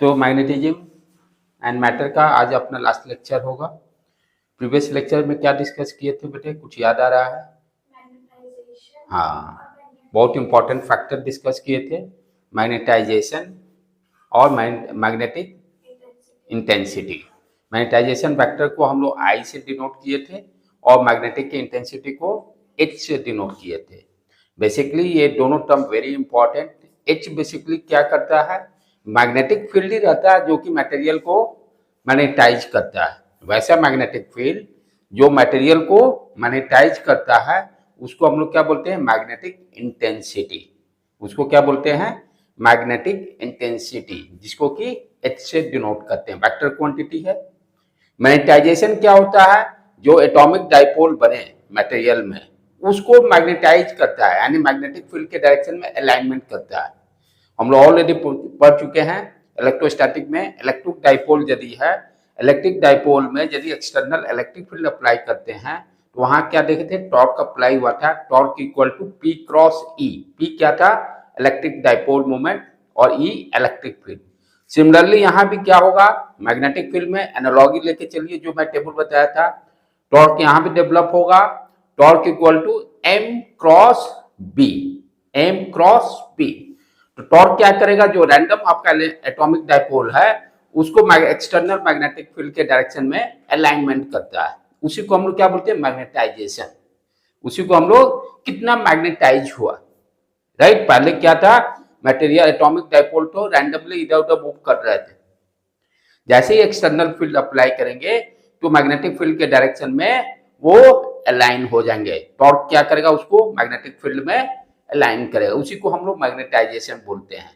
तो magnetism and matter का आज अपना लास्ट लेक्चर होगा। प्रीवियस लेक्चर में क्या डिस्कस किए थे बेटे, कुछ याद आ रहा है? हाँ, बहुत इंपॉर्टेंट फैक्टर डिस्कस किए थे, मैग्नेटाइजेशन और मैग्नेटिक इंटेंसिटी। मैग्नेटाइजेशन वेक्टर को हम लोग आई से डिनोट किए थे और मैग्नेटिक की इंटेंसिटी को एच से डिनोट किए थे। बेसिकली ये दोनों term very important. H basically क्या करता है, मैग्नेटिक फील्ड ही रहता है जो कि मटेरियल को मैग्नेटाइज करता है। वैसा मैग्नेटिक फील्ड जो मटेरियल को मैग्नेटाइज करता है उसको हम लोग क्या बोलते हैं, मैग्नेटिक इंटेंसिटी। उसको क्या बोलते हैं, मैग्नेटिक इंटेंसिटी, जिसको कि एच से डिनोट करते हैं, वेक्टर क्वांटिटी है। मैग्नेटाइजेशन क्या होता है, जो एटॉमिक डाइपोल बने मटेरियल में उसको मैग्नेटाइज करता है, यानी मैग्नेटिक फील्ड के डायरेक्शन में अलाइनमेंट करता है। हम लोग ऑलरेडी पढ़ चुके हैं इलेक्ट्रोस्टैटिक में, इलेक्ट्रिक डाइपोल यदि है, इलेक्ट्रिक डाइपोल में यदि एक्सटर्नल इलेक्ट्रिक फील्ड अप्लाई करते हैं तो वहां क्या देखे थे, टॉर्क अप्लाई हुआ था, torque equal to P cross E. P क्या था, इलेक्ट्रिक डाइपोल मोमेंट, और ई इलेक्ट्रिक फील्ड। सिमिलरली यहाँ भी क्या होगा, मैग्नेटिक फील्ड में एनालॉजी लेके चलिए, जो मैं टेबल बताया था, टॉर्क यहाँ भी डेवलप होगा, torque equal to M cross B, M cross B. तो टॉर्क क्या करेगा, जो रैंडम आपका एटॉमिक डाइपोल है उसको एक्सटर्नल मैग्नेटिक फील्ड के डायरेक्शन में अलाइनमेंट करता है। उसी को हम लोग क्या बोलते हैं, मैग्नेटाइजेशन। उसी को हम लोग कितना मैग्नेटाइज हुआ, राइट। पहले क्या था, मटेरियल एटॉमिक डाइपोल तो रैंडमली इधर उधर मूव कर रहे थे, जैसे ही एक्सटर्नल फील्ड अप्लाई करेंगे तो मैग्नेटिक फील्ड के डायरेक्शन में वो अलाइन हो जाएंगे। टॉर्क क्या करेगा, उसको मैग्नेटिक फील्ड में अलाइन करेगा। उसी को हम लोग मैग्नेटाइजेशन बोलते हैं।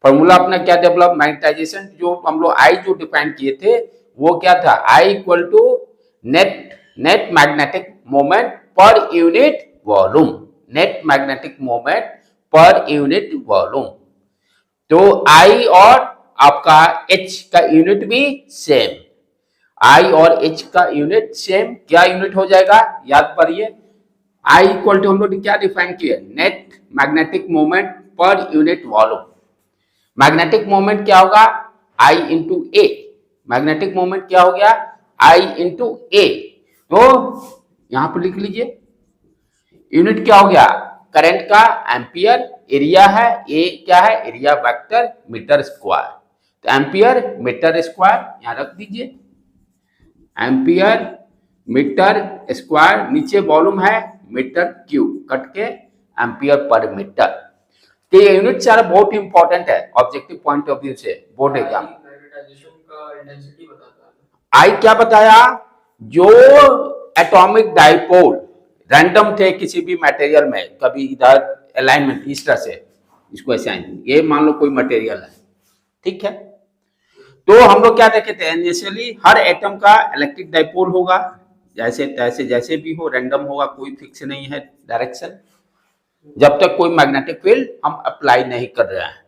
फॉर्मूला अपना क्या डेवलप, मैग्नेटाइजेशन जो हम लोग आई जो डिफाइन किए थे वो क्या था, I equal to net magnetic moment per unit volume, net magnetic moment per unit volume. तो आई और आपका एच का यूनिट भी सेम, आई और एच का यूनिट सेम। क्या यूनिट हो जाएगा, याद करिए, आई इक्वल टू हम लोग क्या डिफाइन किया, net magnetic moment per unit volume. Magnetic moment क्या होगा, आई इंटू ए। मैग्नेटिक मोमेंट क्या हो गया, आई इंटू ए। तो यहां पर लिख लीजिए, यूनिट क्या हो गया, करंट का एम्पियर, एरिया है, ए क्या है, एरिया वेक्टर, मीटर स्क्वायर। तो एम्पियर मीटर स्क्वायर यहां रख दीजिए, एम्पियर मीटर स्क्वायर, नीचे वॉल्यूम है मीटर क्यूब, कट के एम्पियर पर मीटर। तो ये यूनिट सारा बहुत इंपॉर्टेंट है ऑब्जेक्टिव पॉइंट ऑफ व्यू से, बोर्ड एग्जाम। आई क्या बताया, जो एटॉमिक डाइपोल रैंडम थे किसी भी मटेरियल में, कभी इधर अलाइनमेंट इस तरह से, इसको ऐसे ये मान लो कोई मटेरियल है, ठीक है। तो हम लोग क्या देखे थे, इनिशियली हर एटम का इलेक्ट्रिक डाइपोल होगा, जैसे तैसे जैसे भी हो, रैंडम होगा, कोई फिक्स नहीं है डायरेक्शन, जब तक कोई मैग्नेटिक फील्ड हम अप्लाई नहीं कर रहे हैं।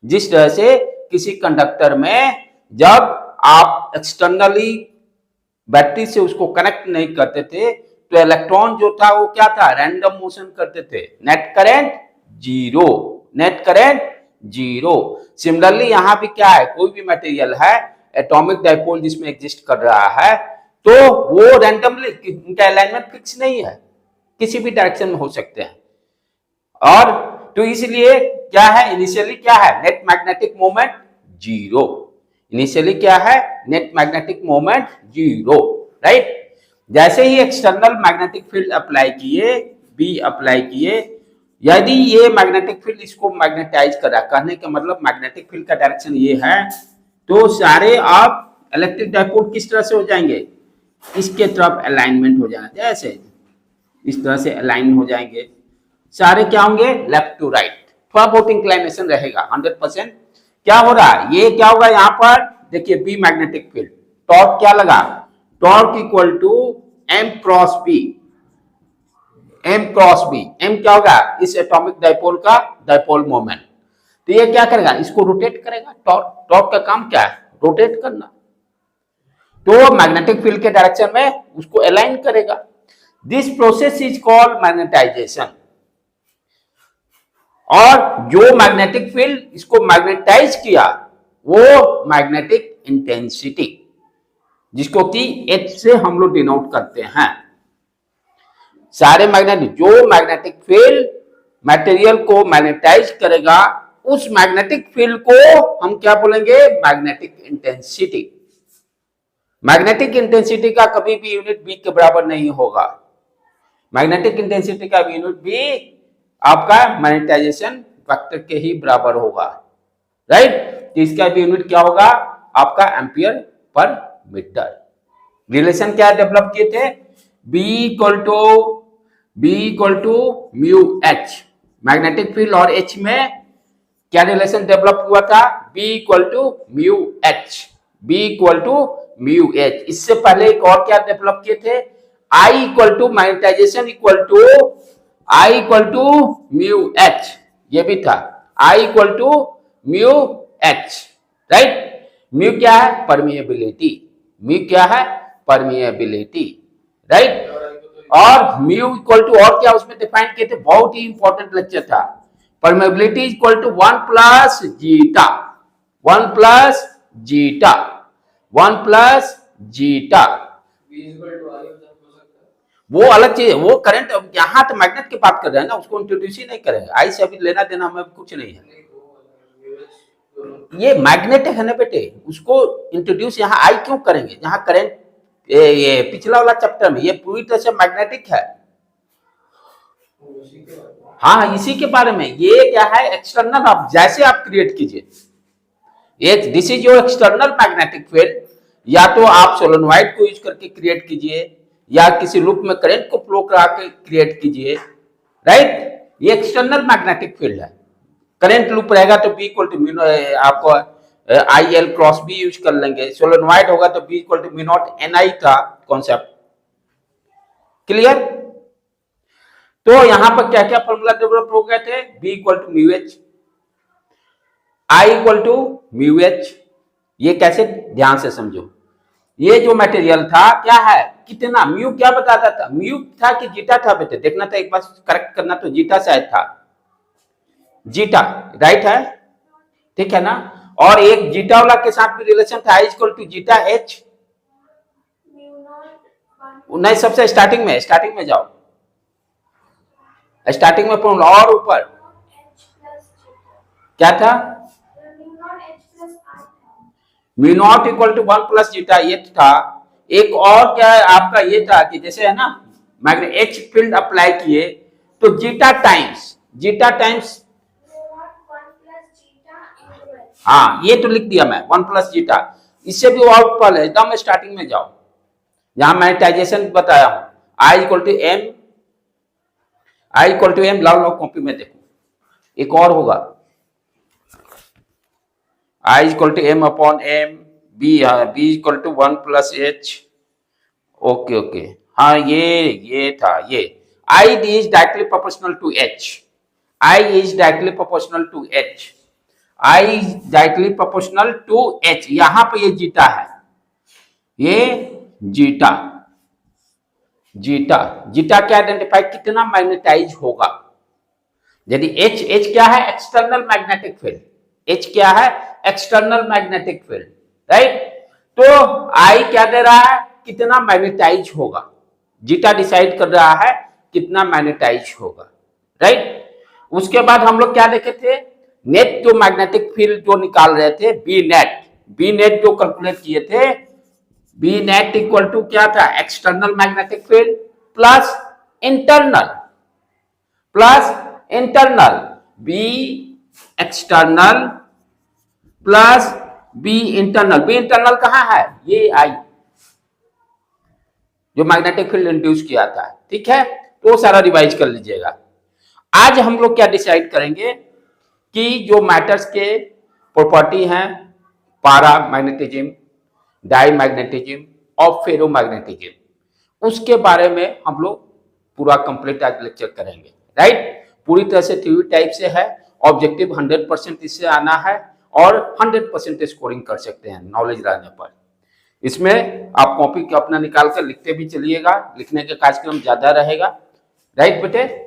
जिस तरह से किसी कंडक्टर में जब आप एक्सटर्नली बैटरी से उसको कनेक्ट नहीं करते थे तो इलेक्ट्रॉन जो था वो क्या था, रैंडम मोशन करते थे, net current zero, net current zero. Similarly यहां भी क्या है, कोई भी मटेरियल है एटॉमिक डाइपोल जिसमें एग्जिस्ट कर रहा है, तो वो रैंडमली, उनका अलाइनमेंट फिक्स नहीं है, किसी भी डायरेक्शन में हो सकते हैं। और तो इसलिए क्या है, इनिशियली क्या है, net magnetic moment zero. Initially क्या है, net magnetic moment zero, right. जैसे ही एक्सटर्नल मैग्नेटिक फील्ड अप्लाई किए, बी अप्लाई किए, यदि ये मैग्नेटिक फील्ड इसको मैग्नेटाइज कर रहा, कहने का मतलब मैग्नेटिक फील्ड का डायरेक्शन ये है, तो सारे आप इलेक्ट्रिक डाइपोल किस तरह से हो जाएंगे, इसके तरफ अलाइनमेंट हो जाना, जैसे इस तरह से अलाइन हो जाएंगे, सारे क्या होंगे, लेफ्ट टू राइट। थोड़ा बहुत इंक्लाइनेशन रहेगा, 100%। क्या हो रहा है, ये क्या होगा, यहां पर देखिए बी मैग्नेटिक फील्ड, टॉर्क क्या लगा, torque equal to M cross B, M cross B. M क्या होगा, इस एटॉमिक डाइपोल का डाइपोल मोमेंट। तो ये क्या करेगा, इसको रोटेट करेगा, टॉर्क, टॉर्क का काम क्या है, रोटेट करना, तो मैग्नेटिक फील्ड के डायरेक्शन में उसको अलाइन करेगा। This process is called magnetization. और जो मैग्नेटिक फील्ड इसको मैग्नेटाइज किया वो मैग्नेटिक इंटेंसिटी, जिसको कि H से हम लोग डिनोट करते हैं। सारे मैग्नेटिक, जो मैग्नेटिक फील्ड मटेरियल को मैग्नेटाइज करेगा, उस मैग्नेटिक फील्ड को हम क्या बोलेंगे? Magnetic intensity. मैग्नेटिक इंटेंसिटी का कभी भी यूनिट बी के बराबर नहीं होगा। मैग्नेटिक इंटेंसिटी का यूनिट भी आपका मैग्नेटाइजेशन वेक्टर के ही बराबर होगा, राइट। तो इसका भी यूनिट क्या होगा? आपका एम्पियर पर मीटर। रिलेशन क्या डेवलप किए थे? B equal to mu H, magnetic field और H में क्या रिलेशन डेवलप हुआ था? B equal to mu H. इससे पहले एक और क्या डेवलप किए थे? I equal to magnetization equal to mu H, ये भी था। I equal to mu H, right. Mu क्या है? परमिएबिलिटी। म्यू क्या है? Permeability, right. और म्यू इक्वल टू और क्या उसमें डिफाइन किए थे? बहुत ही इंपॉर्टेंट लेक्चर था। Permeability equal to 1 plus zeta, 1 plus zeta, 1 plus zeta. वो अलग चीज है, वो करंट। यहाँ तो मैग्नेट की बात कर रहे हैं ना, उसको इंट्रोड्यूस ही नहीं करेंगे। आई से अभी लेना देना हमें कुछ नहीं है। ये मैग्नेट है ना बेटे, उसको इंट्रोड्यूस यहाँ आई क्यों करेंगे? यहाँ करंट ये पिछला वाला चैप्टर में ये पूरी तरह से मैग्नेटिक है। हाँ, इसी के बारे में। ये क्या है? एक्सटर्नल, आप जैसे आप क्रिएट कीजिए, एक this is your external magnetic field. या तो आप सोलेनोइड को यूज करके क्रिएट कीजिए, या किसी लूप में करंट को फ्लो करा के क्रिएट कीजिए, राइट। ये एक्सटर्नल मैग्नेटिक फील्ड है। करंट लूप रहेगा तो बी इक्वल टू आपको I L cross B use कर लेंगे। सोलेनोइड होगा तो B equal to mu naught N I था कॉन्सेप्ट, क्लियर। तो यहां पर क्या क्या फॉर्मूला डेवलप हो गए थे? B equal to mu H, I equal to mu H. ये कैसे? ध्यान से समझो। ये जो मटेरियल था क्या है? कितना म्यू क्या बताता था? म्यू था कि जीटा था बेटे? देखना था एक बार, करेक्ट करना। तो जीटा शायद था, जीटा, राइट है, ठीक है ना। और एक जीटा वाला के साथ भी रिलेशन था, I equal to zeta H. नहीं, सबसे स्टार्टिंग में जाओ, स्टार्टिंग में फॉर्मूला और ऊपर क्या था? Mu not equal to 1 plus zeta, ये था। एक और क्या है आपका? ये था कि जैसे है ना, मैग्नेट एच फील्ड अप्लाई किए तो जीटा टाइम्स, हाँ ये तो लिख दिया मैं, 1 प्लस जीटा। इससे भी और पहले एकदम स्टार्टिंग में जाओ, जहां मैग्नेटाइजेशन बताया हूं। आई इक्वल टू एम, लाओ कॉपी में देखो। एक और होगा, I equal to M upon M, B equal to 1 plus H. Okay, हाँ ये था। ये I is directly proportional to H, I directly proportional to H. यहां पे ये जीटा है, ये जीटा क्या आइडेंटिफाई? कितना मैग्नेटाइज होगा। यदि एच क्या है? External magnetic field. एच क्या है? External magnetic field, right. तो आई क्या दे रहा है? कितना मैग्नेटाइज होगा। जीटा डिसाइड कर रहा है कितना मैग्नेटाइज होगा, राइट। उसके बाद हम लोग क्या देखे थे? नेट जो मैग्नेटिक फील्ड जो निकाल रहे थे, बी नेट जो कैलकुलेट किए थे, बी नेट इक्वल टू क्या था? External magnetic field plus internal, B external plus B internal कहां है? ये आई, जो मैग्नेटिक फील्ड इंड्यूस किया था, ठीक है। तो सारा रिवाइज कर लीजिएगा। आज हम लोग क्या डिसाइड करेंगे कि जो मैटर्स के प्रॉपर्टी हैं, पारा मैग्नेटिज्म, डाई मैग्नेटिज्म और फेरोमैग्नेटिज्म, उसके बारे में हम लोग पूरा कंप्लीट आज लेक्चर करेंगे, राइट। पूरी तरह से थ्योरी टाइप से है, ऑब्जेक्टिव 100% इससे आना है और 100% स्कोरिंग कर सकते हैं नॉलेज रहने पर। इसमें आप कॉपी अपना निकाल कर लिखते भी चलिएगा, लिखने का कार्यक्रम ज्यादा रहेगा, राइट बेटे।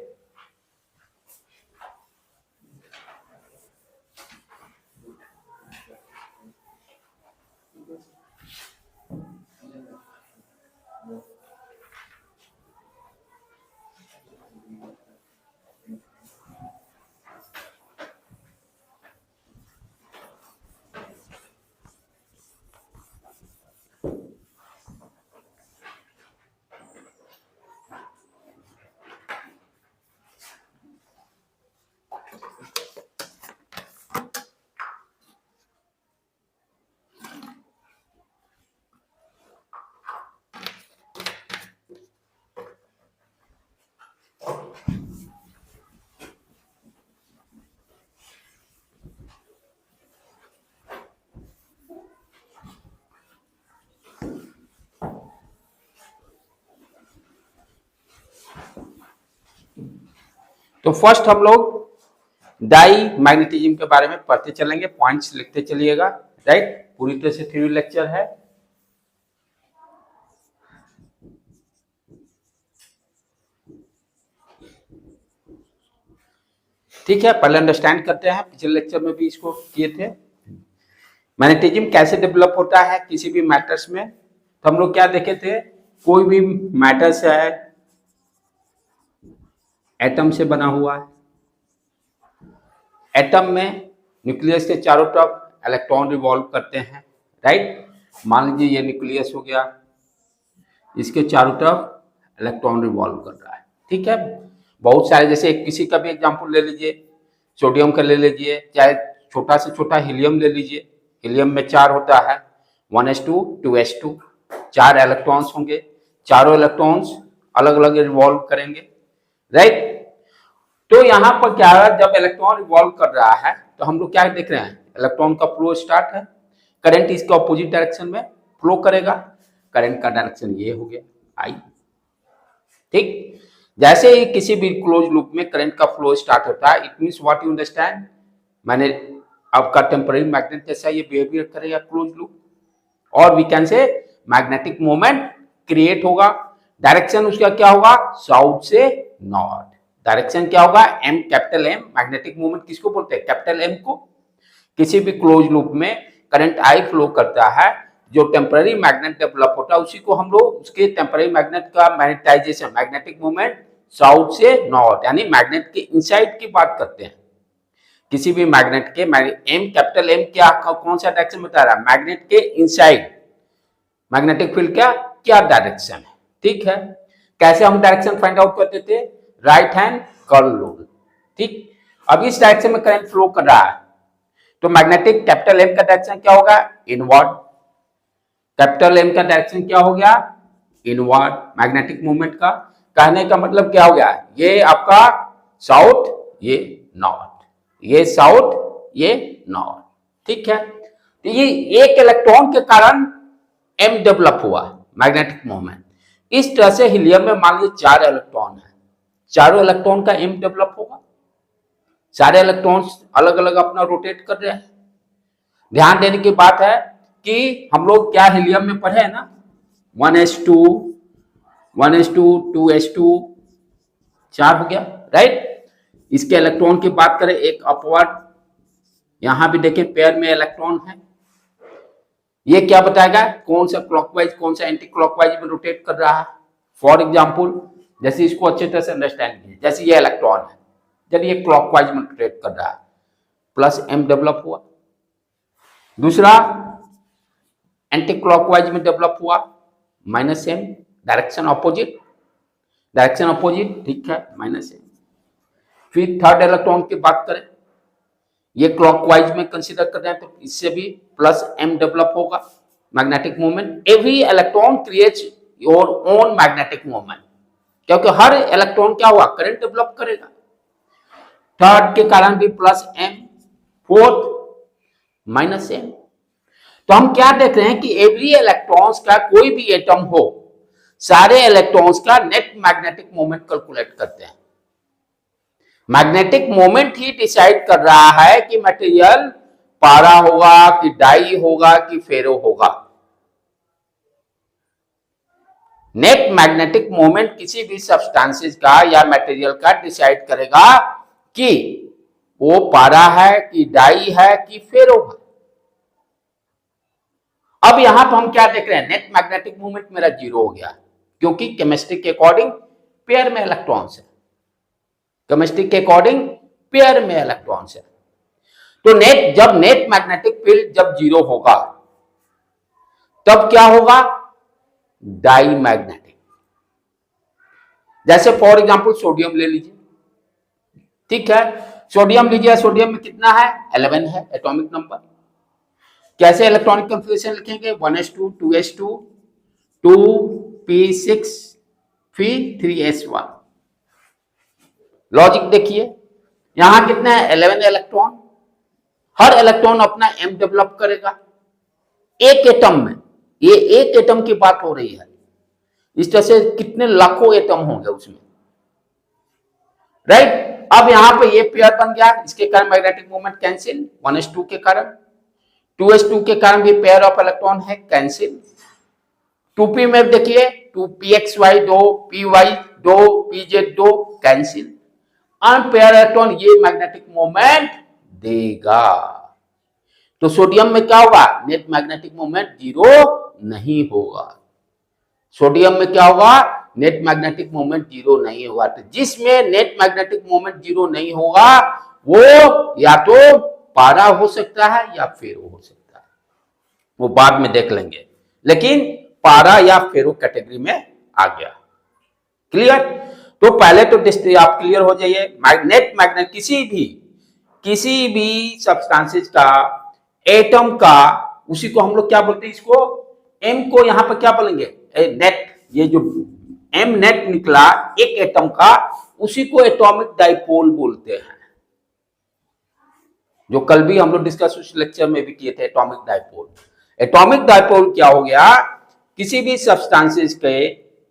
तो फर्स्ट हम लोग डाई मैग्नेटिज्म के बारे में पढ़ते चलेंगे, पॉइंट्स लिखते चलिएगा, राइट। पूरी तरह से थ्योरी लेक्चर है। ठीक है, पहले अंडरस्टैंड करते हैं, पिछले लेक्चर में भी इसको किए थे। मैग्नेटिज्म कैसे डेवलप होता है किसी भी मैटर्स में, तो हम लोग क्या देखे थे, कोई भी मैटर्स है एटम से बना हुआ है, एटम में न्यूक्लियस के चारों तरफ इलेक्ट्रॉन रिवॉल्व करते हैं, राइट। मान लीजिए ये न्यूक्लियस हो गया, इसके चारों तरफ इलेक्ट्रॉन रिवॉल्व कर रहा है, ठीक है। बहुत सारे, जैसे किसी का भी एग्जांपल ले लीजिए, सोडियम का ले लीजिए, चाहे छोटा से छोटा हीलियम ले लीजिए। हीलियम में 4 होता है, 1s2 2s2, 4 इलेक्ट्रॉन्स होंगे, चारों इलेक्ट्रॉन्स अलग अलग रिवॉल्व करेंगे, राइट। तो यहाँ पर क्या है, जब इलेक्ट्रॉन रिवॉल्व कर रहा है तो हम लोग क्या देख रहे हैं, इलेक्ट्रॉन का फ्लो स्टार्ट है, करंट इसके ऑपोजिट डायरेक्शन में फ्लो करेगा, करंट का डायरेक्शन ये हो गया आई, ठीक। जैसे ही किसी भी क्लोज लूप में करंट का फ्लो स्टार्ट होता है, it means what you understand, मैंने आपका टेम्पररी मैग्नेट जैसा ये बिहेवियर करेगा क्लोज लूप, और we can say magnetic moment create होगा। डायरेक्शन उसका क्या होगा, साउथ से नॉर्थ। डायरेक्शन क्या होगा, M, capital M. Magnetic moment किसको बोलते हैं, कैपिटल एम को। किसी भी क्लोज लूप में करंट आई फ्लो करता है, जो टेम्पररी मैग्नेट डेवलप होता है उसी को हम लोग, उसके टेम्पररी मैग्नेट का मैग्नेटाइजेशन, मैग्नेटिक मोमेंट साउथ से नॉर्थ, यानी मैग्नेट के इनसाइड की बात करते हैं। किसी भी मैग्नेट के एम, कैपिटल एम क्या, कौन सा डायरेक्शन बता रहा है, मैग्नेट के इनसाइड मैग्नेटिक फील्ड क्या क्या डायरेक्शन है, ठीक है। कैसे हम डायरेक्शन फाइंड आउट करते थे, राइट हैंड कर्ल रूल, ठीक। अब इस डायरेक्शन में करंट फ्लो कर रहा है, तो मैग्नेटिक कैपिटल एम का डायरेक्शन क्या होगा, इनवर्ड। कैपिटल एम का डायरेक्शन क्या हो गया, इनवर्ड। मैग्नेटिक मोमेंट का कहने का मतलब क्या हो गया, ये आपका साउथ, ये नॉर्थ, ये साउथ, ये नॉर्थ, ठीक है। तो ये एक इलेक्ट्रॉन के कारण एम डेवलप हुआ, मैग्नेटिक मोमेंट। इस तरह से हीलियम में मान लीजिए 4 इलेक्ट्रॉन है, चारों इलेक्ट्रॉन का एम डेवलप होगा, सारे इलेक्ट्रॉन्स अलग अलग अपना रोटेट कर रहे हैं। ध्यान देने की बात है कि हम लोग क्या हीलियम में पढ़े हैं ना, 1s2 2s2 4 हो गया, राइट। इसके इलेक्ट्रॉन की बात करें, एक अपवर्ड, यहां भी देखें पेयर में इलेक्ट्रॉन है। ये क्या बताएगा, कौन सा क्लॉकवाइज कौन सा एंटी क्लॉकवाइज में रोटेट कर रहा है। फॉर एग्जांपल, जैसे इसको अच्छे तरह से अंडरस्टैंड कीजिए, जैसे ये इलेक्ट्रॉन है, जब ये क्लॉकवाइज में रोटेट कर रहा है, प्लस एम डेवलप हुआ। दूसरा एंटी क्लॉकवाइज में डेवलप हुआ, माइनस एम, डायरेक्शन अपोजिट, ठीक है, माइनस एम। फिर थर्ड इलेक्ट्रॉन की बात करें, ये क्लॉकवाइज में कंसीडर कर रहे हैं, तो इससे भी प्लस एम डेवलप होगा, magnetic moment. Every electron creates your own magnetic moment, क्योंकि हर इलेक्ट्रॉन क्या हुआ, करंट डेवलप करेगा। थर्ड के कारण भी plus M, fourth minus M. तो हम क्या देख रहे हैं कि एवरी इलेक्ट्रॉन्स का, कोई भी एटम हो, सारे इलेक्ट्रॉन्स का नेट मैग्नेटिक मोमेंट कैलकुलेट करते हैं। मैग्नेटिक मोमेंट ही डिसाइड कर रहा है कि मटेरियल पारा होगा कि डाई होगा कि फेरो होगा। नेट मैग्नेटिक मोमेंट किसी भी सब्सटेंसेस का या मटेरियल का डिसाइड करेगा कि वो पारा है कि डाई है कि फेरो है। अब यहां तो हम क्या देख रहे हैं, नेट मैग्नेटिक मोमेंट मेरा 0 हो गया, क्योंकि केमिस्ट्री के अकॉर्डिंग पेयर में इलेक्ट्रॉन्स है, केमिस्ट्री के अकॉर्डिंग पेयर में इलेक्ट्रॉन्स है। तो जब नेट मैग्नेटिक फील्ड जब 0 होगा, तब क्या होगा, डाई मैग्नेटिक। जैसे फॉर एग्जांपल सोडियम ले लीजिए, ठीक है, सोडियम लीजिए, सोडियम में कितना है, 11 है एटॉमिक नंबर। कैसे इलेक्ट्रॉनिक कन्फिग्रेशन लिखेंगे, 1s2 2s2 2p6 फिर 3s1। लॉजिक देखिए, यहां कितना है, 11 इलेक्ट्रॉन। हर इलेक्ट्रॉन अपना एम डेवलप करेगा एक एटम में, ये एक एटम की बात हो रही है। इस तरह से कितने लाखों एटम होंगे उसमें, राइट। अब यहाँ पे ये पेयर बन गया, इसके कारण मैग्नेटिक मोमेंट कैंसिल, 1s2 के कारण, 2s2 के कारण भी पेयर ऑफ इलेक्ट्रॉन है, कैंसिल। 2p में देखिए 2pxy 2, py 2, pz 2, cancel. Unpaired electron ये मैग्नेटिक मोमेंट देगा। तो सोडियम में क्या होगा, नेट मैग्नेटिक मोमेंट जीरो नहीं होगा। सोडियम में क्या होगा, नेट मैग्नेटिक मोमेंट जीरो नहीं होगा। तो जिसमें नेट मैग्नेटिक मोमेंट जीरो नहीं होगा वो या तो पारा हो सकता है या फेरो हो सकता है, वो बाद में देख लेंगे, लेकिन पारा या फेरो कैटेगरी में आ गया। क्लियर? तो पहले तो आप क्लियर हो जाइए, मैग्नेट किसी भी सब्सटेंसेस का, एटम का, उसी को हम लोग क्या बोलते हैं, इसको एम को यहां पर क्या बोलेंगे, नेट, ये जो एम नेट निकला एक एटम का, उसी को एटॉमिक डाइपोल बोलते हैं, जो कल भी हम लोग डिस्कस उस लेक्चर में भी किए थे, एटॉमिक डाइपोल। एटॉमिक डाइपोल क्या हो गया, किसी भी सब्सटेंसेस के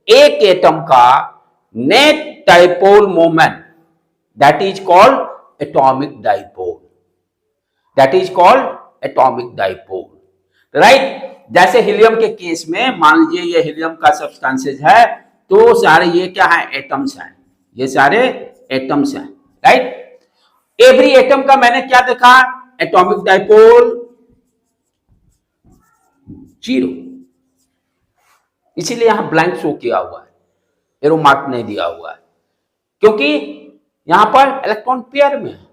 एक एटम का net dipole moment, that is called atomic dipole, that is called atomic dipole, right. जैसे हीलियम के केस में मान लीजिए ये हीलियम का सब्सटेंसेस है, तो सारे ये क्या है, एटम्स हैं, ये सारे एटम्स हैं, राइट। एवरी एटम का मैंने क्या देखा, एटॉमिक डाइपोल 0, इसीलिए यहां ब्लैंक शो किया हुआ है, एरो मार्क नहीं दिया हुआ है, क्योंकि यहां पर इलेक्ट्रॉन पेयर में है।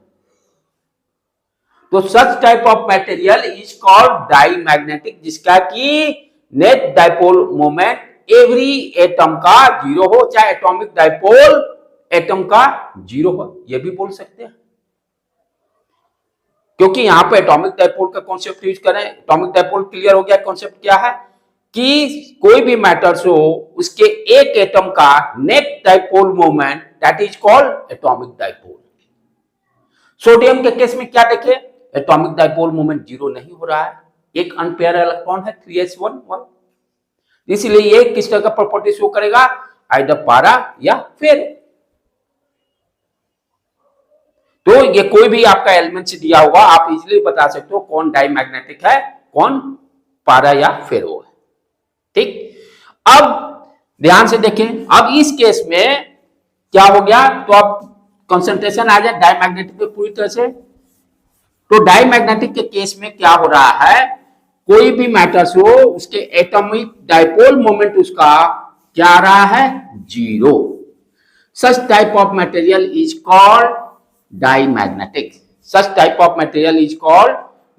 तो such type of material is called diamagnetic, जिसका कि net dipole moment every atom का 0 हो, चाहे एटॉमिक डाइपोल एटम का 0 हो, यह भी बोल सकते हैं। क्योंकि यहां पे एटॉमिक डाइपोल का कॉन्सेप्ट यूज करें, एटॉमिक डाइपोल क्लियर हो गया, कॉन्सेप्ट क्या है कि कोई भी मैटर्स हो, उसके एक एटम का net dipole moment, that is called atomic dipole. Sodium के केस में क्या देखे, एटॉमिक डाइपोल मोमेंट 0 नहीं हो रहा है, एक अनपेयर इलेक्ट्रॉन है 3s1, इसलिए ये किस तरह का प्रॉपर्टी शो करेगा, आइदर पारा या फेरो। तो ये कोई भी आपका एलिमेंट से दिया हुआ, आप इजीली बता सकते हो कौन डाईमैग्नेटिक है, कौन पारा या फेरो है, ठीक। अब ध्यान से देखें, अब इस केस में क्या हो गया, तो अब कंसंट्रेशन आ जाए डाईमैग्नेटिक पे पूरी तरह से। तो डाईमैग्नेटिक के केस में क्या हो रहा है, कोई भी मैटर्स हो, उसके एटॉमिक डाइपोल मोमेंट उसका क्या आ रहा है, 0। Such type of material is called diamagnetic, such type of material is called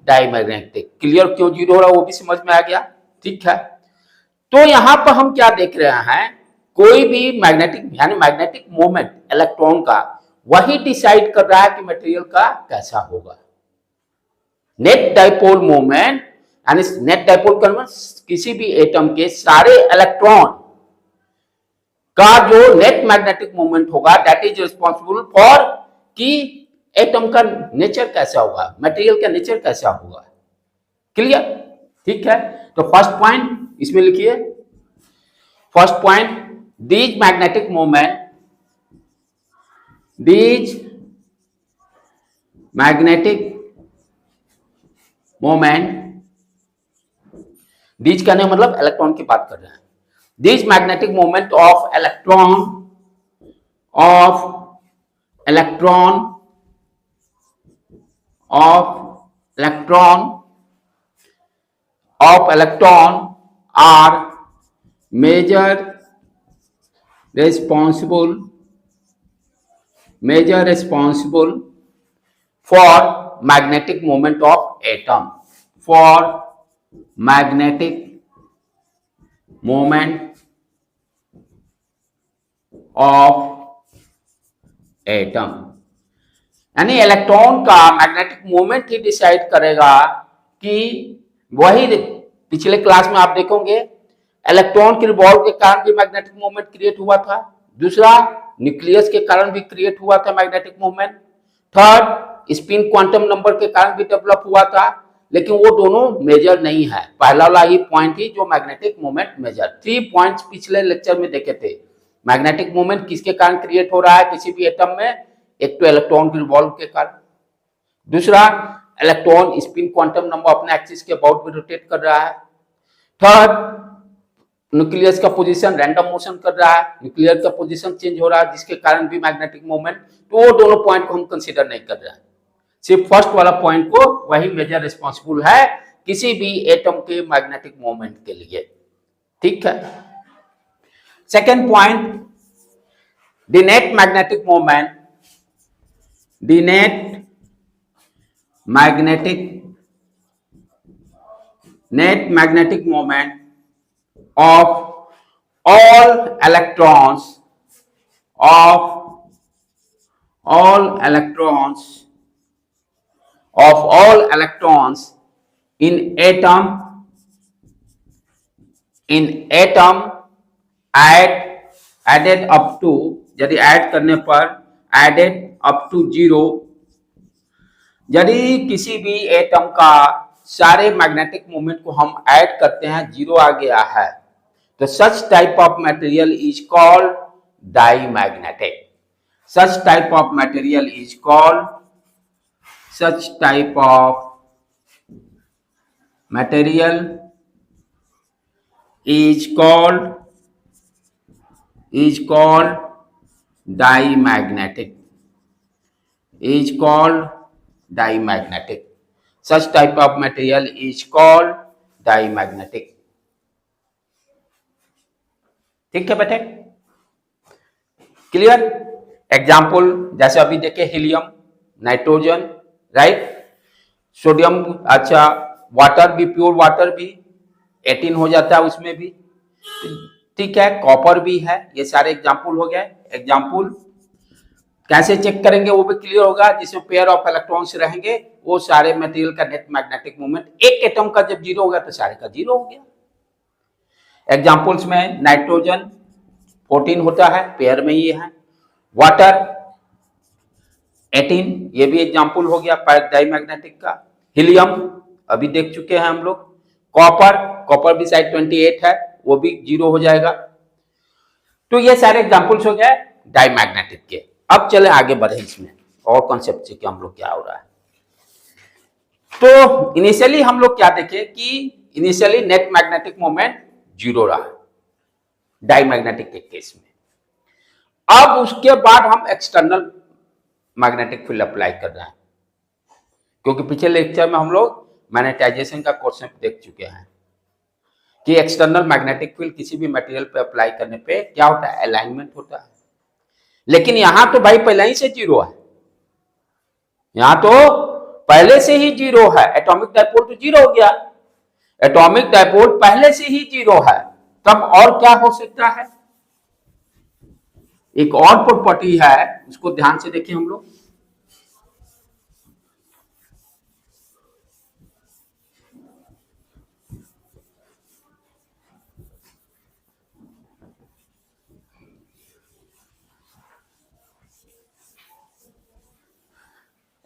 diamagnetic. Clear क्यों 0 हो रहा है वो भी समझ में आ गया, ठीक है। तो यहां पर हम क्या देख रहे हैं, कोई भी मैग्नेटिक यानी मैग्नेटिक मोमेंट इलेक्ट्रॉन का वही डिसाइड कर रहा है कि मटेरियल का कैसा होगा। नेट डाइपोल मोमेंट यानी नेट डाइपोल का किसी भी एटम के सारे इलेक्ट्रॉन का जो नेट मैग्नेटिक मोमेंट होगा, दैट इज रिस्पॉन्सिबल फॉर कि एटम का नेचर कैसा होगा, मटेरियल का नेचर कैसा होगा। क्लियर, ठीक है। तो फर्स्ट पॉइंट इसमें लिखिए, first point, these magnetic moment, these magnetic moment, these कहने मतलब इलेक्ट्रॉन की बात कर रहे हैं, these magnetic moment of electron are major responsible for magnetic moment of atom, for magnetic moment of atom, यानी इलेक्ट्रॉन का मैग्नेटिक मोमेंट ही decide करेगा कि वही पिछले क्लास में आप देखोगे इलेक्ट्रॉन के रिवॉल्व के कारण भी मैग्नेटिक मोमेंट क्रिएट हुआ था, दूसरा न्यूक्लियस के कारण भी क्रिएट हुआ था magnetic moment, third spin quantum number के कारण भी डेवलप हुआ था, लेकिन वो दोनों मेजर नहीं है, पहला वाला ही पॉइंट ही जो मैग्नेटिक मोमेंट मेजर। 3 पॉइंट्स पिछले लेक्चर में देखे थे, मैग्नेटिक मोमेंट किसके कारण क्रिएट हो रहा है किसी भी एटम में, एक तो इलेक्ट्रॉन के रिवॉल्व के कारण, दूसरा इलेक्ट्रॉन स्पिन क्वांटम नंबर अपने एक्सिस के अबाउट में रोटेट कर रहा है, थर्ड न्यूक्लियस का पोजीशन रैंडम मोशन कर रहा है, न्यूक्लियर का पोजीशन चेंज हो रहा है जिसके कारण भी मैग्नेटिक मोमेंट, तो वो दोनों पॉइंट को हम कंसीडर नहीं कर रहे हैं, सिर्फ फर्स्ट वाला पॉइंट को वही मेजर रिस्पॉन्सिबल है किसी भी एटम के मैग्नेटिक मोमेंट के लिए। ठीक है। Second point, the net magnetic moment, the net magnetic moment of all electrons in atom added up to, यदि ऐड करने पर added up to 0, यदि किसी भी एटम का सारे मैग्नेटिक मोमेंट को हम ऐड करते हैं, 0 आ गया है, तो such type of material is called diamagnetic. Such type of material is called diamagnetic. Such type of material is called diamagnetic. ठीक है बेटे, क्लियर। एग्जाम्पल जैसे अभी देखे हीलियम, नाइट्रोजन, राइट, सोडियम, अच्छा वाटर भी, प्योर वाटर भी 18 हो जाता है उसमें भी, ठीक है, कॉपर भी है, ये सारे एग्जाम्पल हो गए। एग्जाम्पल कैसे चेक करेंगे वो भी क्लियर होगा, जिसमें पेयर ऑफ इलेक्ट्रॉन्स रहेंगे वो सारे मटेरियल का नेट मैग्नेटिक मोमेंट, एक एटम का जब 0 होगा तो सारे का 0 हो गया। एग्जाम्पल्स में नाइट्रोजन 14 होता है, पेयर में ये है, वाटर 18, ये भी एग्जाम्पल हो गया डाइमैग्नेटिक का। हीलियम अभी देख चुके हैं हम लोग, कॉपर भी शायद 28 है, वो भी 0 हो जाएगा। तो ये सारे एग्जाम्पल्स हो गए डाइमैग्नेटिक के। अब चले आगे बढ़े इसमें और कॉन्सेप्ट से कि हम लोग क्या हो रहा है। तो इनिशियली हम लोग क्या देखे कि इनिशियली नेट मैग्नेटिक मोमेंट 0 रहा डाइमैग्नेटिक के केस में। अब उसके बाद हम एक्सटर्नल मैग्नेटिक फील्ड अप्लाई कर रहे हैं, क्योंकि पिछले लेक्चर में हम लोग मैग्नेटाइजेशन का कॉन्सेप्ट देख चुके हैं कि एक्सटर्नल मैग्नेटिक फील्ड किसी भी मटेरियल पे अप्लाई करने पे क्या होता है, अलाइनमेंट होता है। लेकिन यहां तो भाई पहले ही से 0 है, यहां तो पहले से ही 0 है, एटॉमिक डाइपोल तो 0 हो गया, एटॉमिक डाइपोल पहले से ही 0 है, तब और क्या हो सकता है। एक और प्रॉपर्टी है, उसको ध्यान से देखिए हम लोग।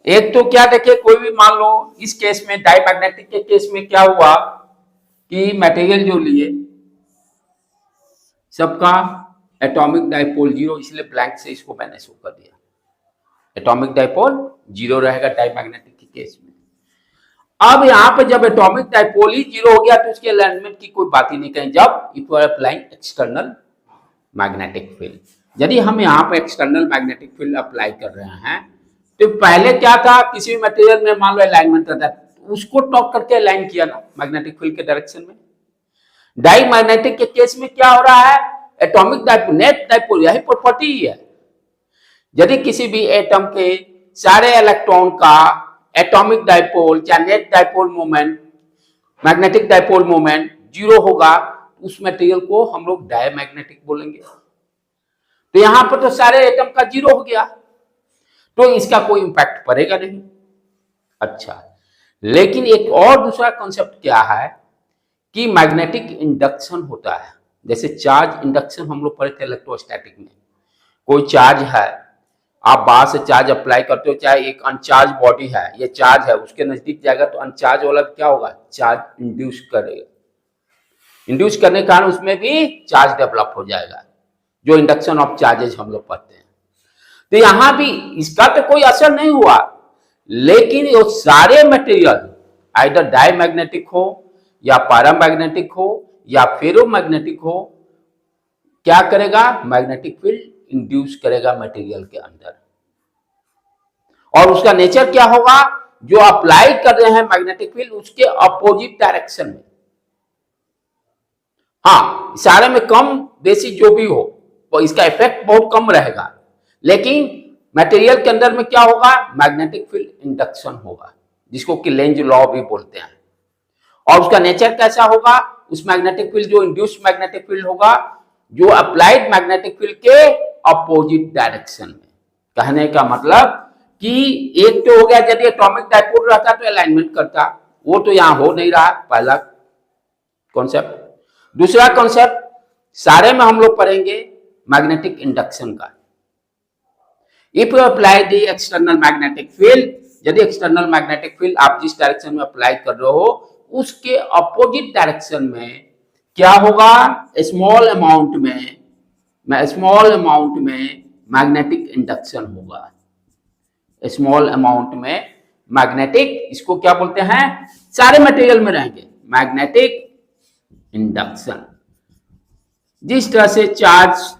एक तो क्या देखे, कोई भी मान लो इस केस में डाइमैग्नेटिक के केस में क्या हुआ कि मटेरियल जो लिए सबका एटॉमिक डाइपोल 0, इसलिए ब्लैंक से इसको मैंने शो कर दिया। एटॉमिक डाइपोल 0 रहेगा डाइमैग्नेटिक के केस में। अब यहां पे जब एटॉमिक डाइपोल ही 0 हो गया तो उसके अलाइनमेंट की कोई बात ही नहीं कहीं, जब it were applying external magnetic field. यदि हम यहाँ पे एक्सटर्नल मैग्नेटिक फील्ड अप्लाई कर रहे हैं तो पहले क्या था, किसी भी मटेरियल में मान लो अलाइनमेंट रहता है, उसको टॉक करके अलाइन किया ना मैग्नेटिक फील्ड के डायरेक्शन में। डाइमैग्नेटिक के केस में क्या हो रहा है, एटॉमिक डाइपोल, नेट डाइपोल, यही प्रॉपर्टी ही है। यदि किसी भी एटम के सारे इलेक्ट्रॉन का एटॉमिक डाइपोल या net dipole moment, magnetic dipole moment 0 होगा, उस मटेरियल को हम लोग डायमैग्नेटिक बोलेंगे। तो यहां पर तो सारे एटम का 0 हो गया, तो इसका कोई इंपैक्ट पड़ेगा नहीं। अच्छा, लेकिन एक और दूसरा कॉन्सेप्ट क्या है कि मैग्नेटिक इंडक्शन होता है। जैसे चार्ज इंडक्शन हम लोग पढ़े थे इलेक्ट्रोस्टैटिक में, कोई चार्ज है, आप बाहर से चार्ज अप्लाई करते हो, चाहे एक अनचार्ज बॉडी है, ये चार्ज है, उसके नजदीक जाएगा तो अनचार्ज वाला क्या होगा, चार्ज इंड्यूस करेगा, इंड्यूस करने के कारण उसमें भी चार्ज डेवलप हो जाएगा, जो इंडक्शन ऑफ चार्जेस हम लोग पढ़ते हैं। तो यहां भी इसका तो कोई असर नहीं हुआ, लेकिन ये सारे मटेरियल आइदर डायमैग्नेटिक हो या पैरामैग्नेटिक हो या फेरोमैग्नेटिक हो, क्या करेगा, मैग्नेटिक फील्ड इंड्यूस करेगा मटेरियल के अंदर। और उसका नेचर क्या होगा, जो अप्लाई कर रहे हैं मैग्नेटिक फील्ड उसके अपोजिट डायरेक्शन में। हाँ, सारे में कम बेसी जो भी हो तो इसका इफेक्ट बहुत कम रहेगा, लेकिन मटेरियल के अंदर में क्या होगा, मैग्नेटिक फील्ड इंडक्शन होगा, जिसको कि लेंज लॉ भी बोलते हैं। और उसका नेचर कैसा होगा, उस मैग्नेटिक फील्ड जो इंड्यूस्ड मैग्नेटिक फील्ड होगा, जो अप्लाइड मैग्नेटिक फील्ड के अपोजिट डायरेक्शन में। कहने का मतलब कि एक तो हो गया, यदि एटॉमिक डाइपोल रहता तो अलाइनमेंट करता, वो तो यहां हो नहीं रहा, पहला कॉन्सेप्ट। दूसरा कॉन्सेप्ट सारे में हम लोग पढ़ेंगे मैग्नेटिक इंडक्शन का। If you apply the external magnetic field, यदि एक्सटर्नल मैग्नेटिक फील्ड आप जिस डायरेक्शन में अप्लाई कर रहे हो उसके अपोजिट डायरेक्शन में क्या होगा, स्मॉल अमाउंट में मैग्नेटिक इंडक्शन होगा। स्मॉल अमाउंट में मैग्नेटिक, इसको क्या बोलते हैं, सारे मटेरियल में रहेंगे मैग्नेटिक इंडक्शन। जिस तरह से चार्ज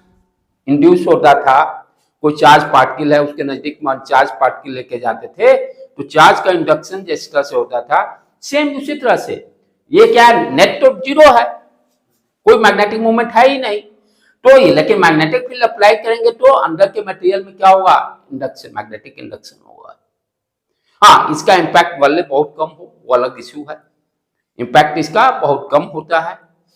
इंड्यूस होता था, कोई चार्ज पार्टिकल है उसके नजदीक में चार्ज पार्टिकल लेके जाते थे तो चार्ज का इंडक्शन जिस तरह से होता था, सेम उसी तरह से ये क्या है, नेट तो जीरो है, कोई मैग्नेटिक मूवमेंट है ही नहीं, तो ये लेकिन मैग्नेटिक फील्ड अप्लाई करेंगे तो अंदर के मटेरियल में क्या होगा, इंडक्शन, मैग्नेटिक इंडक्शन होगा। हाँ, इसका इंपैक्ट वाले बहुत कम हो, वो अलग इश्यू है, इंपैक्ट इसका बहुत कम होता है,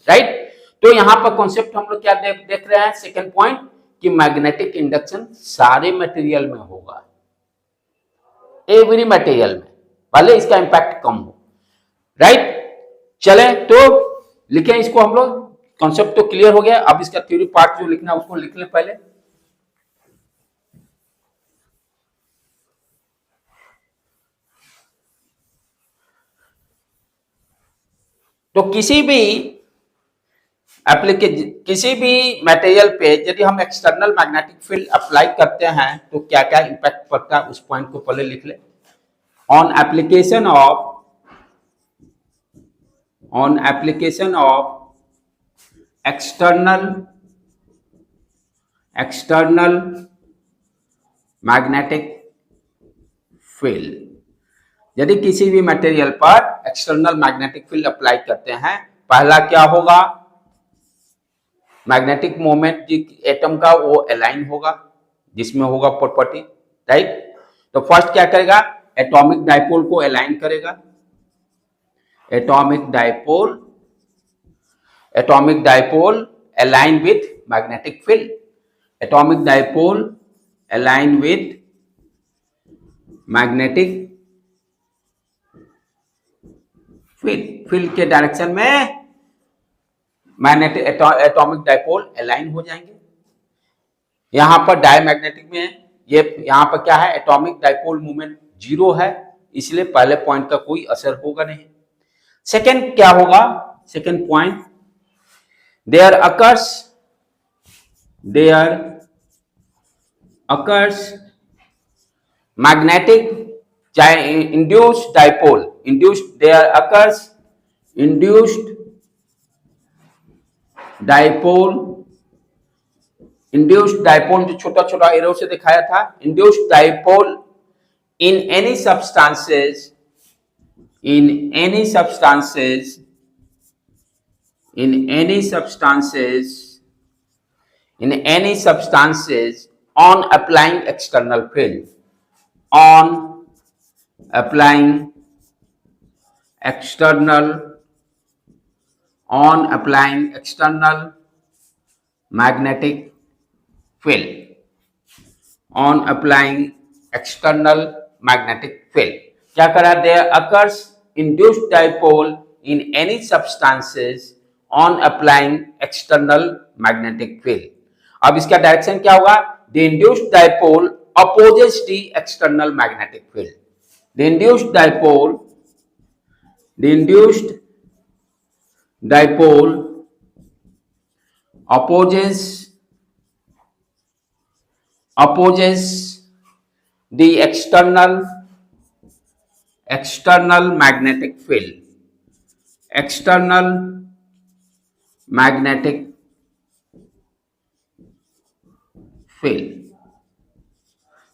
राइट। तो यहां पर कॉन्सेप्ट हम लोग क्या देख रहे हैं, सेकंड पॉइंट, कि मैग्नेटिक इंडक्शन सारे मटेरियल में होगा, एवरी मटेरियल में, भले इसका इंपैक्ट कम हो, राइट। चले तो लिखें इसको हम लोग, कॉन्सेप्ट तो क्लियर हो गया, अब इसका थ्योरी पार्ट जो लिखना है उसको लिख लें पहले। तो किसी भी मटेरियल पे यदि हम एक्सटर्नल मैग्नेटिक फील्ड अप्लाई करते हैं तो क्या क्या इंपैक्ट पड़ता है, उस पॉइंट को पहले लिख ले। On application of external magnetic field, यदि किसी भी मटेरियल पर एक्सटर्नल मैग्नेटिक फील्ड अप्लाई करते हैं, पहला क्या होगा, मैग्नेटिक मोमेंट एटम का वो अलाइन होगा, जिसमें होगा प्रॉपर्टी, राइट। तो फर्स्ट क्या करेगा, एटॉमिक डाइपोल को अलाइन करेगा, atomic dipole align with magnetic field, atomic dipole align with magnetic field के डायरेक्शन में मैग्नेटिक एटॉमिक डाइपोल अलाइन हो जाएंगे। यहां पर डायमैग्नेटिक में ये यहां पर क्या है, एटॉमिक डाइपोल मूवमेंट जीरो है, इसलिए पहले पॉइंट का कोई असर होगा नहीं। सेकंड क्या होगा, second point, there occurs magnetic चाहे induced dipole, there occurs induced dipole जो छोटा छोटा एरो से दिखाया था, induced dipole in any substances on applying external field, on applying external magnetic field, on applying external magnetic field, क्या करा, there occurs induced dipole in any substances on applying external magnetic field। अब इसका direction क्या होगा, the induced dipole opposes the external magnetic field, the induced dipole opposes opposes the external magnetic field, external magnetic field।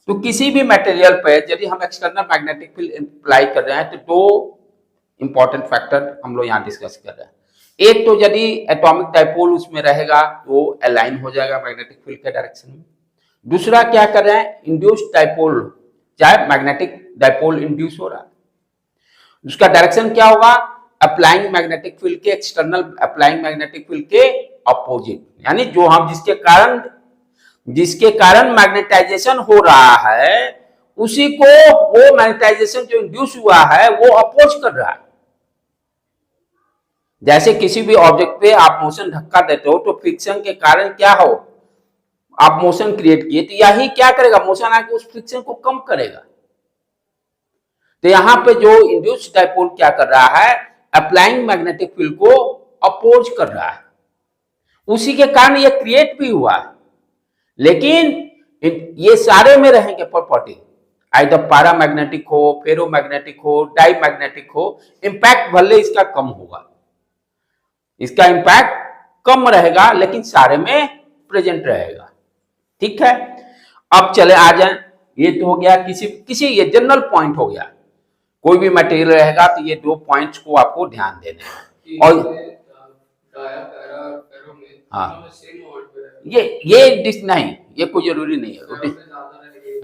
तो किसी भी material पे यदि हम एक्सटर्नल मैग्नेटिक फील्ड अप्लाई कर रहे हैं तो दो इंपॉर्टेंट फैक्टर हम लोग यहाँ डिस्कस कर रहे हैं। एक तो यदि एटॉमिक डाइपोल उसमें रहेगा तो अलाइन हो जाएगा मैग्नेटिक फील्ड के डायरेक्शन में। दूसरा क्या कर रहे हैं, इंड्यूस्ड डाइपोल, चाहे मैग्नेटिक डाइपोल इंड्यूस हो रहा है, उसका डायरेक्शन क्या होगा, अप्लाइंग मैग्नेटिक फील्ड के एक्सटर्नल अप्लाइंग मैग्नेटिक फील्ड के अपोजिट, यानी जो हम जिसके कारण मैग्नेटाइजेशन हो रहा है उसी को वो मैग्नेटाइजेशन जो इंड्यूस हुआ है वो अपोज कर रहा है। जैसे किसी भी ऑब्जेक्ट पे आप मोशन धक्का देते हो तो फ्रिक्शन के कारण क्या हो, आप मोशन क्रिएट किए तो यही क्या करेगा, मोशन आके उस फ्रिक्शन को कम करेगा। तो यहां पे जो इंड्यूस्ड डाइपोल क्या कर रहा है, अप्लाइंग मैग्नेटिक फील्ड को अपोज कर रहा है, उसी के कारण ये क्रिएट भी हुआ है। लेकिन ये सारे में रहेंगे प्रॉपर्टी, आइदर पैरामैग्नेटिक हो, फेरोमैग्नेटिक हो, डाईमैग्नेटिक हो, इंपैक्ट भले इसका कम होगा, इसका इंपैक्ट कम रहेगा लेकिन सारे में प्रेजेंट रहेगा। ठीक है, अब चले आ जाए, ये तो हो गया किसी ये जनरल पॉइंट हो गया, कोई भी मटेरियल रहेगा तो ये दो पॉइंट्स को आपको ध्यान देने हैं। और हाँ, ये नहीं, ये कोई जरूरी नहीं है,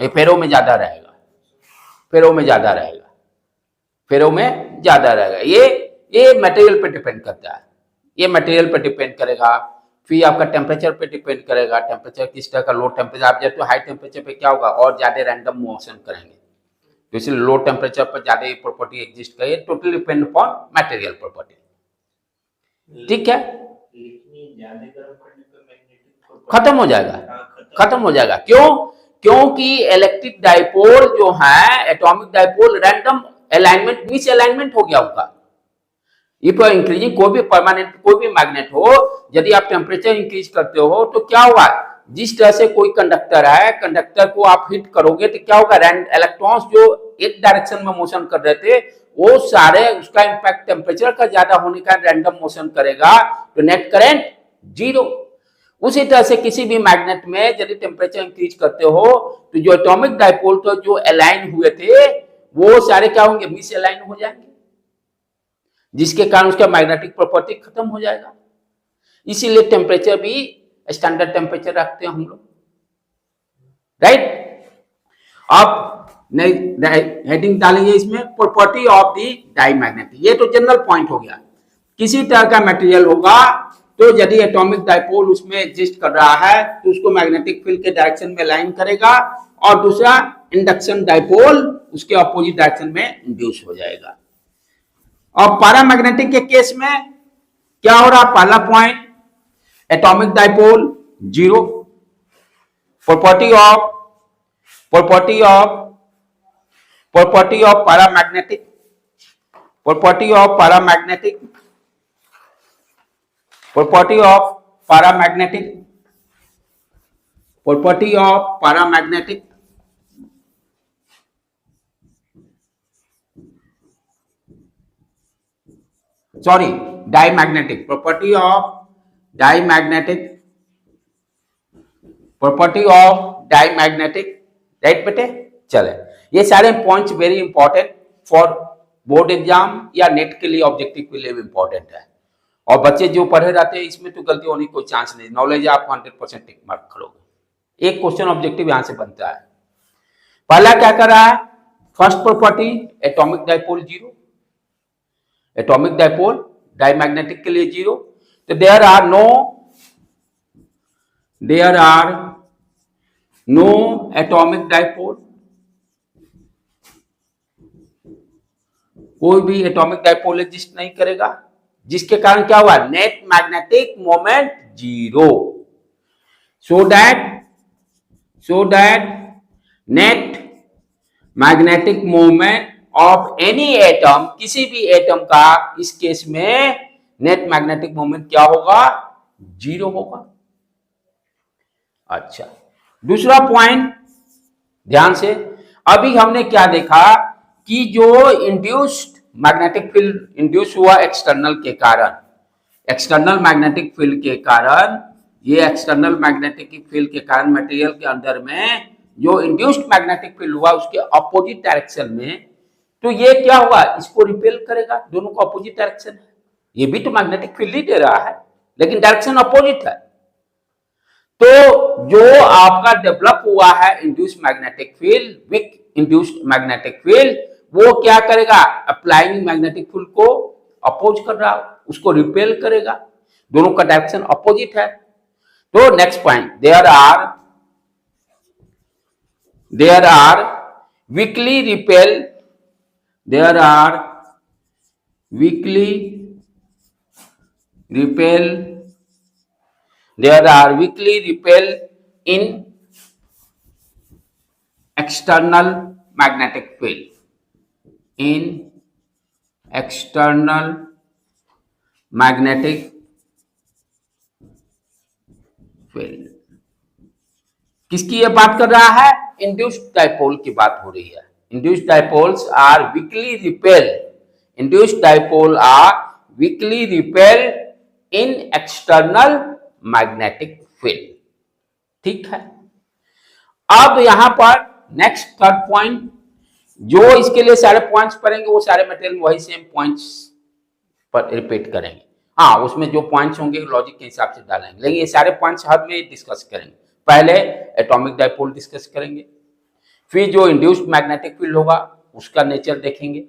फेरो में ज्यादा रहेगा, फेरो में ज्यादा रहेगा, फेरो में ज्यादा रहेगा। ये मटेरियल पे डिपेंड करता है, ये मटेरियल पे डिपेंड करेगा, फिर आपका टेम्परेचर पे डिपेंड करेगा, टेम्परेचर किस तरह का, लो टेम्परेचर आप जब तो हाई टेम्परेचर पे क्या होगा और ज्यादा रैंडम मोशन करेंगे, तो इसलिए लो टेम्परेचर पर ज्यादा प्रॉपर्टी एग्जिस्ट करे, totally depend upon material property. ठीक है, खत्म हो जाएगा, खत्म हो जाएगा। क्यों? क्योंकि इलेक्ट्रिक डाइपोल जो है, atomic dipole random alignment, miss alignment हो गया उनका। इफ इंक्रीजिंग कोई भी परमानेंट कोई भी मैग्नेट हो, यदि आप टेम्परेचर इंक्रीज करते हो तो क्या होगा, जिस तरह से कोई कंडक्टर है, कंडक्टर को आप हिट करोगे तो क्या होगा, इलेक्ट्रॉन्स जो एक डायरेक्शन में मोशन कर रहे थे वो सारे, उसका इंपैक्ट टेम्परेचर का ज्यादा होने का रैंडम मोशन करेगा, तो नेट करंट जीरो। उसी तरह से किसी भी मैग्नेट में यदि टेम्परेचर इंक्रीज करते हो तो जो एटॉमिक डाइपोल तो जो अलाइन हुए थे वो सारे क्या होंगे, मिस अलाइन हो जाएंगे, जिसके कारण उसका मैग्नेटिक प्रॉपर्टी खत्म हो जाएगा। इसीलिए टेम्परेचर भी स्टैंडर्ड टेम्परेचर रखते हैं हम लोग, राइट। अब हेडिंग डालेंगे इसमें, प्रॉपर्टी ऑफ द डाईमैग्नेटिक। ये तो जनरल पॉइंट हो गया, किसी तरह का मटेरियल होगा तो यदि एटॉमिक डाइपोल उसमें एग्जिस्ट कर रहा है तो उसको मैग्नेटिक फील्ड के डायरेक्शन में लाइन करेगा, और दूसरा इंडक्शन डाइपोल उसके अपोजिट डायरेक्शन में इंड्यूस हो जाएगा। और पैरामैग्नेटिक के केस में क्या हो रहा, पहला point, atomic dipole zero, property of paramagnetic, property of paramagnetic, property of paramagnetic, property of paramagnetic, sorry diamagnetic, property of diamagnetic, property of diamagnetic, right बेटे। चले, ये सारे points very important for board exam या net के लिए, objective के लिए भी इंपॉर्टेंट है, और बच्चे जो पढ़े रहते हैं इसमें तो गलती होने की कोई चांस नहीं, नॉलेज आप 100% टिक मार्क करोगे। एक क्वेश्चन ऑब्जेक्टिव यहां से बनता है। पहला क्या कर रहा है, first property atomic dipole zero, atomic dipole diamagnetic के लिए जीरो, तो there are no atomic dipole, कोई भी एटॉमिक डाइपोल एग्जिस्ट नहीं करेगा, जिसके कारण क्या हुआ, net magnetic moment zero, so that net magnetic moment of any atom, किसी भी एटम का इस केस में नेट मैग्नेटिक मोमेंट क्या होगा, जीरो होगा। अच्छा, दूसरा पॉइंट ध्यान से, अभी हमने क्या देखा कि जो इंड्यूस्ड मैग्नेटिक फील्ड इंड्यूस हुआ एक्सटर्नल के कारण, एक्सटर्नल मैग्नेटिक फील्ड के कारण, ये एक्सटर्नल मैग्नेटिक फील्ड के कारण मटेरियल के अंदर में जो इंड्यूस्ड मैग्नेटिक फील्ड हुआ उसके अपोजिट डायरेक्शन में, तो ये क्या हुआ, इसको रिपेल करेगा, दोनों को अपोजिट डायरेक्शन है, ये भी तो मैग्नेटिक फील्ड ही दे रहा है लेकिन डायरेक्शन अपोजिट है। तो जो आपका डेवलप हुआ है induced magnetic field, weak induced magnetic field, वो क्या करेगा, अप्लाइंग मैग्नेटिक फील्ड को अपोज कर रहा, उसको रिपेल करेगा, दोनों का डायरेक्शन अपोजिट है। तो next point, there are weakly repel, there are weakly repel in external magnetic field, in external magnetic field। किसकी ये बात कर रहा है, इंड्यूस्ड डाइपोल की बात हो रही है। Induced dipoles are weakly repel, induced dipole are weakly repel in external magnetic field. ठीक है, अब यहां पर नेक्स्ट थर्ड पॉइंट, जो इसके लिए सारे पॉइंट्स पढ़ेंगे वो सारे मटेरियल वही सेम पॉइंट्स पर रिपीट करेंगे। हाँ, उसमें जो पॉइंट्स होंगे लॉजिक के हिसाब से डालेंगे, लेकिन ये सारे पॉइंट्स हद में डिस्कस करेंगे। पहले एटॉमिक डाइपोल डिस्कस करेंगे, फिर जो इंड्यूस्ड मैग्नेटिक फील्ड होगा उसका नेचर देखेंगे,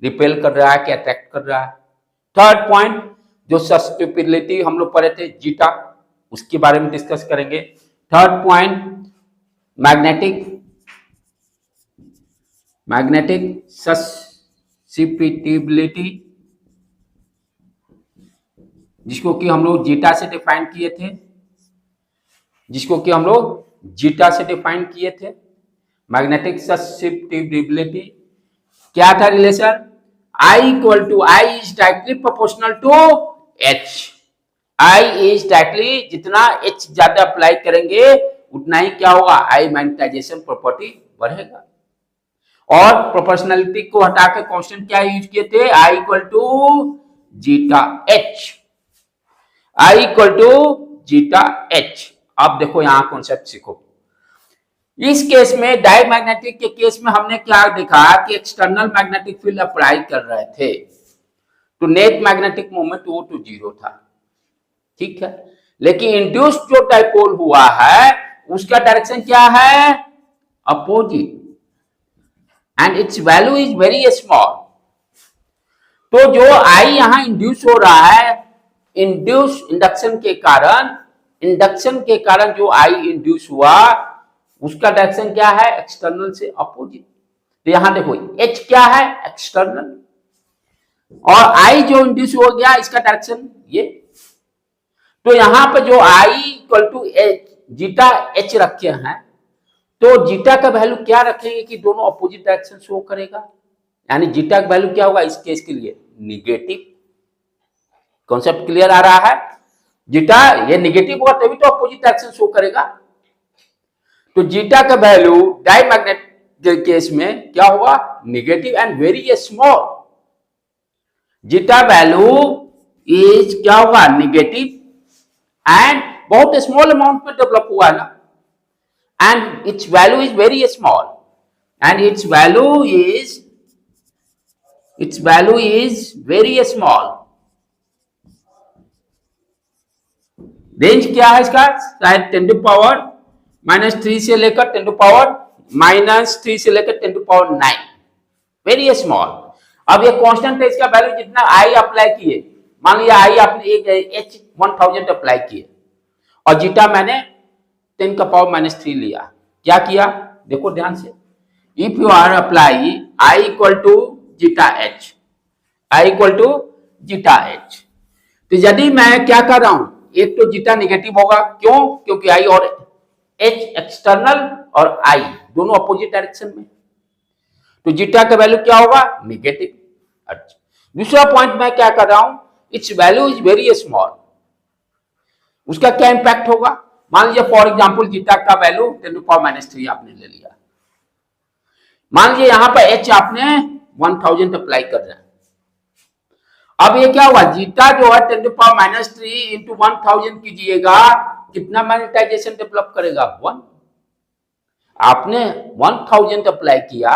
रिपेल कर रहा है कि अट्रैक्ट कर रहा है। थर्ड पॉइंट, जो सस्टेबिलिटी हम लोग पढ़े थे जीटा, उसके बारे में डिस्कस करेंगे। थर्ड पॉइंट, मैग्नेटिक सस्टेबिलिटी, जिसको कि हम लोग जीटा से डिफाइन किए थे, मैग्नेटिक सस्टेबिलिटी क्या था relation, I is directly proportional to H, I is directly, जितना H ज्यादा अप्लाई करेंगे उतना ही क्या होगा, I मैग्नेटाइजेशन प्रॉपर्टी बढ़ेगा। और प्रोपोर्शनलिटी को हटाकर कांस्टेंट क्या यूज किए थे, I जीटा H। अब देखो यहां कॉन्सेप्ट सीखो। इस केस में डायमैग्नेटिक के केस में हमने क्या देखा कि एक्सटर्नल मैग्नेटिक फील्ड अप्लाई कर रहे थे तो नेट मैग्नेटिक मोमेंट वो तो जीरो था, ठीक है। लेकिन इंड्यूस्ड जो डाइपोल हुआ है उसका डायरेक्शन क्या है, opposite, and its value is very small. तो जो आई यहां इंड्यूस हो रहा है, इंडक्शन के कारण जो आई इंड्यूस हुआ उसका डायरेक्शन क्या है, एक्सटर्नल से अपोजिट। तो यहां देखो एच क्या है, एक्सटर्नल, और आई जो इंड्यूस हो गया इसका डायरेक्शन ये। तो यहां पर जो आई इक्वल टू जीटा एच रखे हैं, तो जीटा का वैल्यू क्या रखेंगे कि दोनों अपोजिट डायरेक्शन शो करेगा, यानी जीटा का वैल्यू क्या होगा इस केस के लिए, निगेटिव। कॉन्सेप्ट क्लियर आ रहा है, जीटा ये निगेटिव होगा तभी तो अपोजिट डायरेक्शन शो करेगा। तो जीटा का वैल्यू डायमैग्नेट के केस में क्या होगा, negative and very small. Zeta value is क्या होगा, निगेटिव एंड बहुत स्मॉल अमाउंट में डेवलप हुआ है ना, and its value is very small, and its value is very small. Range क्या है इसका, शायद 10⁻³ से लेकर 10⁻³ से लेकर 10⁹, वेरी स्मॉल। अब ये कांस्टेंट है, इसका वैल्यू जितना आई अप्लाई किए, मान लिया आई आपने एक एच 1000 अप्लाई किए और जीटा मैंने 10⁻³ लिया, क्या किया देखो ध्यान से, if you are apply I equal to zeta H, तो यदि मैं क्या कर रहा हूं, एक तो जीटा नेगेटिव होगा, क्यों, क्योंकि आई और एच एक्सटर्नल और आई दोनों अपोजिट डायरेक्शन में, तो जीटा का वैल्यू क्या होगा, नेगेटिव। अच्छा, दूसरा पॉइंट मैं क्या कर रहा हूं, it's value is very small, उसका क्या इंपैक्ट होगा, मान लीजिए फॉर एग्जांपल जीटा का वैल्यू 10⁻³ आपने ले लिया। मान लीजिए यहां पर एच आपने 1000 अप्लाई कर रहे हैं। अब ये क्या हुआ, जीटा जो है 10⁻³ इंटू 1000 कीजिएगा, कितना मैग्नेटाइजेशन डेवलप करेगा, 1। आपने 1000 अप्लाई किया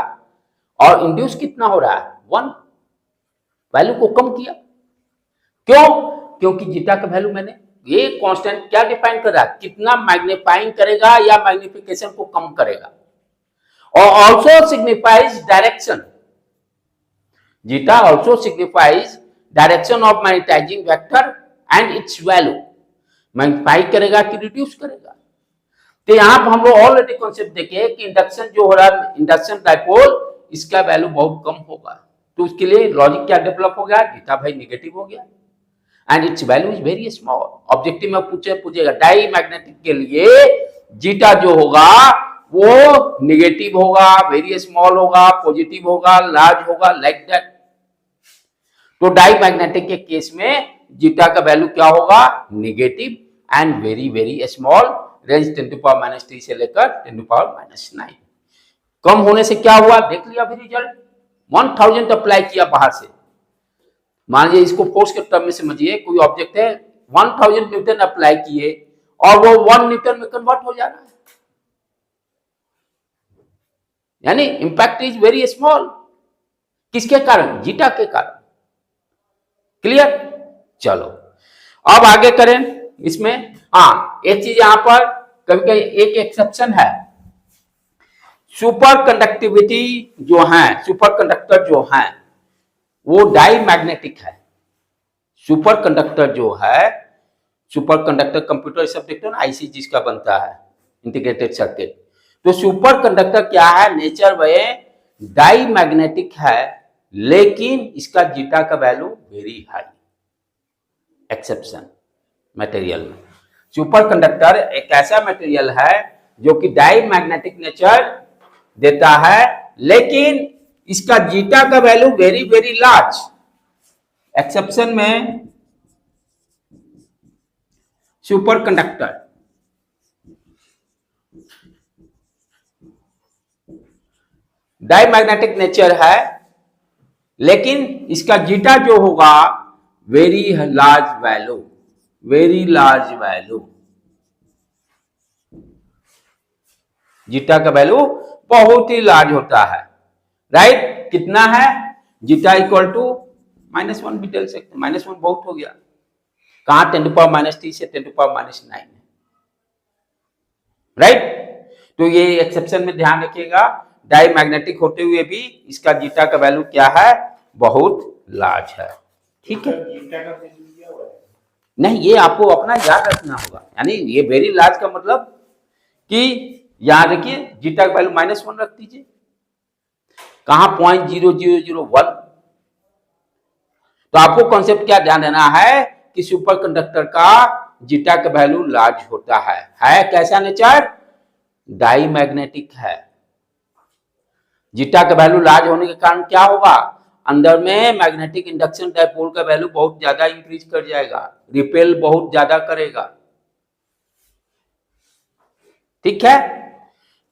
और इंड्यूस कितना हो रहा है, 1। वैल्यू को कम किया, क्यों, क्योंकि जीटा का वैल्यू मैंने, ये कांस्टेंट क्या डिफाइन कर रहा है, कितना मैग्नीफाइंग करेगा या मैग्निफिकेशन को कम करेगा, और also signifies direction. Zeta also signifies direction of magnetizing vector and its value, magnify करेगा कि रिड्यूस करेगा। तो यहां पर हम लोग ऑलरेडी कॉन्सेप्ट देखे कि इंडक्शन जो हो रहा है, इंडक्शन डाइपोल, इसका वैल्यू बहुत कम होगा, तो उसके लिए लॉजिक क्या डेवलप हो गया, जीटा भाई नेगेटिव हो गया and its value is very small. Objective में पूछेगा डाई मैग्नेटिक के लिए जीटा जो होगा वो नेगेटिव होगा, वेरी स्मॉल होगा, पॉजिटिव होगा, लार्ज होगा, लाइक दैट। तो डाई मैग्नेटिक के केस में जीटा का वैल्यू क्या होगा, negative and very very small, range 10⁻³ से लेकर 10⁻⁹। कम होने से क्या हुआ, देख लिया अभी रिजल्ट, 1000 अप्लाई किया बाहर से। मान लीजिए इसको फोर्स के टर्म में समझिए, कोई ऑब्जेक्ट है, 1000 न्यूटन अप्लाई किए और वो 1 न्यूटन में कन्वर्ट हो जा रहा है, यानी इंपैक्ट इज वेरी स्मॉल। किसके कारण, जीटा के कारण। क्लियर, चलो अब आगे करें इसमें। हाँ, एक चीज यहां पर कभी कभी एक एक्सेप्शन है, सुपर कंडक्टिविटी जो है, सुपर कंडक्टर जो है वो डाई मैग्नेटिक है। सुपर कंडक्टर जो है, सुपर कंडक्टर कंप्यूटर सब देखते हो ना, आईसी जिसका बनता है, इंटीग्रेटेड सर्किट। तो सुपर कंडक्टर क्या है, नेचर में डाई मैग्नेटिक है, लेकिन इसका जीटा का value very high. Exception material में सुपर कंडक्टर एक ऐसा मटेरियल है जो कि डाई मैग्नेटिक नेचर देता है, लेकिन इसका जीटा का value very very large. Exception में superconductor diamagnetic nature है, लेकिन इसका जीटा जो होगा very large value, very large value. Zeta का वैल्यू बहुत ही लार्ज होता है, राइट। कितना है, जीटा इक्वल टू -1 भी डाल सकते हैं, -1 बहुत हो गया, कहां 10⁻³ से 10⁻⁹, राइट। तो ये एक्सेप्शन में ध्यान रखिएगा, डाई मैग्नेटिक होते हुए भी इसका जीटा का वैल्यू क्या है, बहुत लार्ज है, ठीक है। नहीं, ये आपको अपना याद रखना होगा, यानी ये वेरी लार्ज का मतलब कि यहां देखिए जीटा का वैल्यू -1 रख दीजिए, कहां 0.0001। तो आपको कॉन्सेप्ट क्या ध्यान देना है कि सुपर कंडक्टर का जीटा का वैल्यू लार्ज होता है कैसा नेचर, डाई मैग्नेटिक है। जीटा का वैल्यू लार्ज होने के कारण क्या होगा, अंदर में मैग्नेटिक इंडक्शन डाइपोल का वैल्यू बहुत ज्यादा इंक्रीज कर जाएगा, रिपेल बहुत ज्यादा करेगा, ठीक है।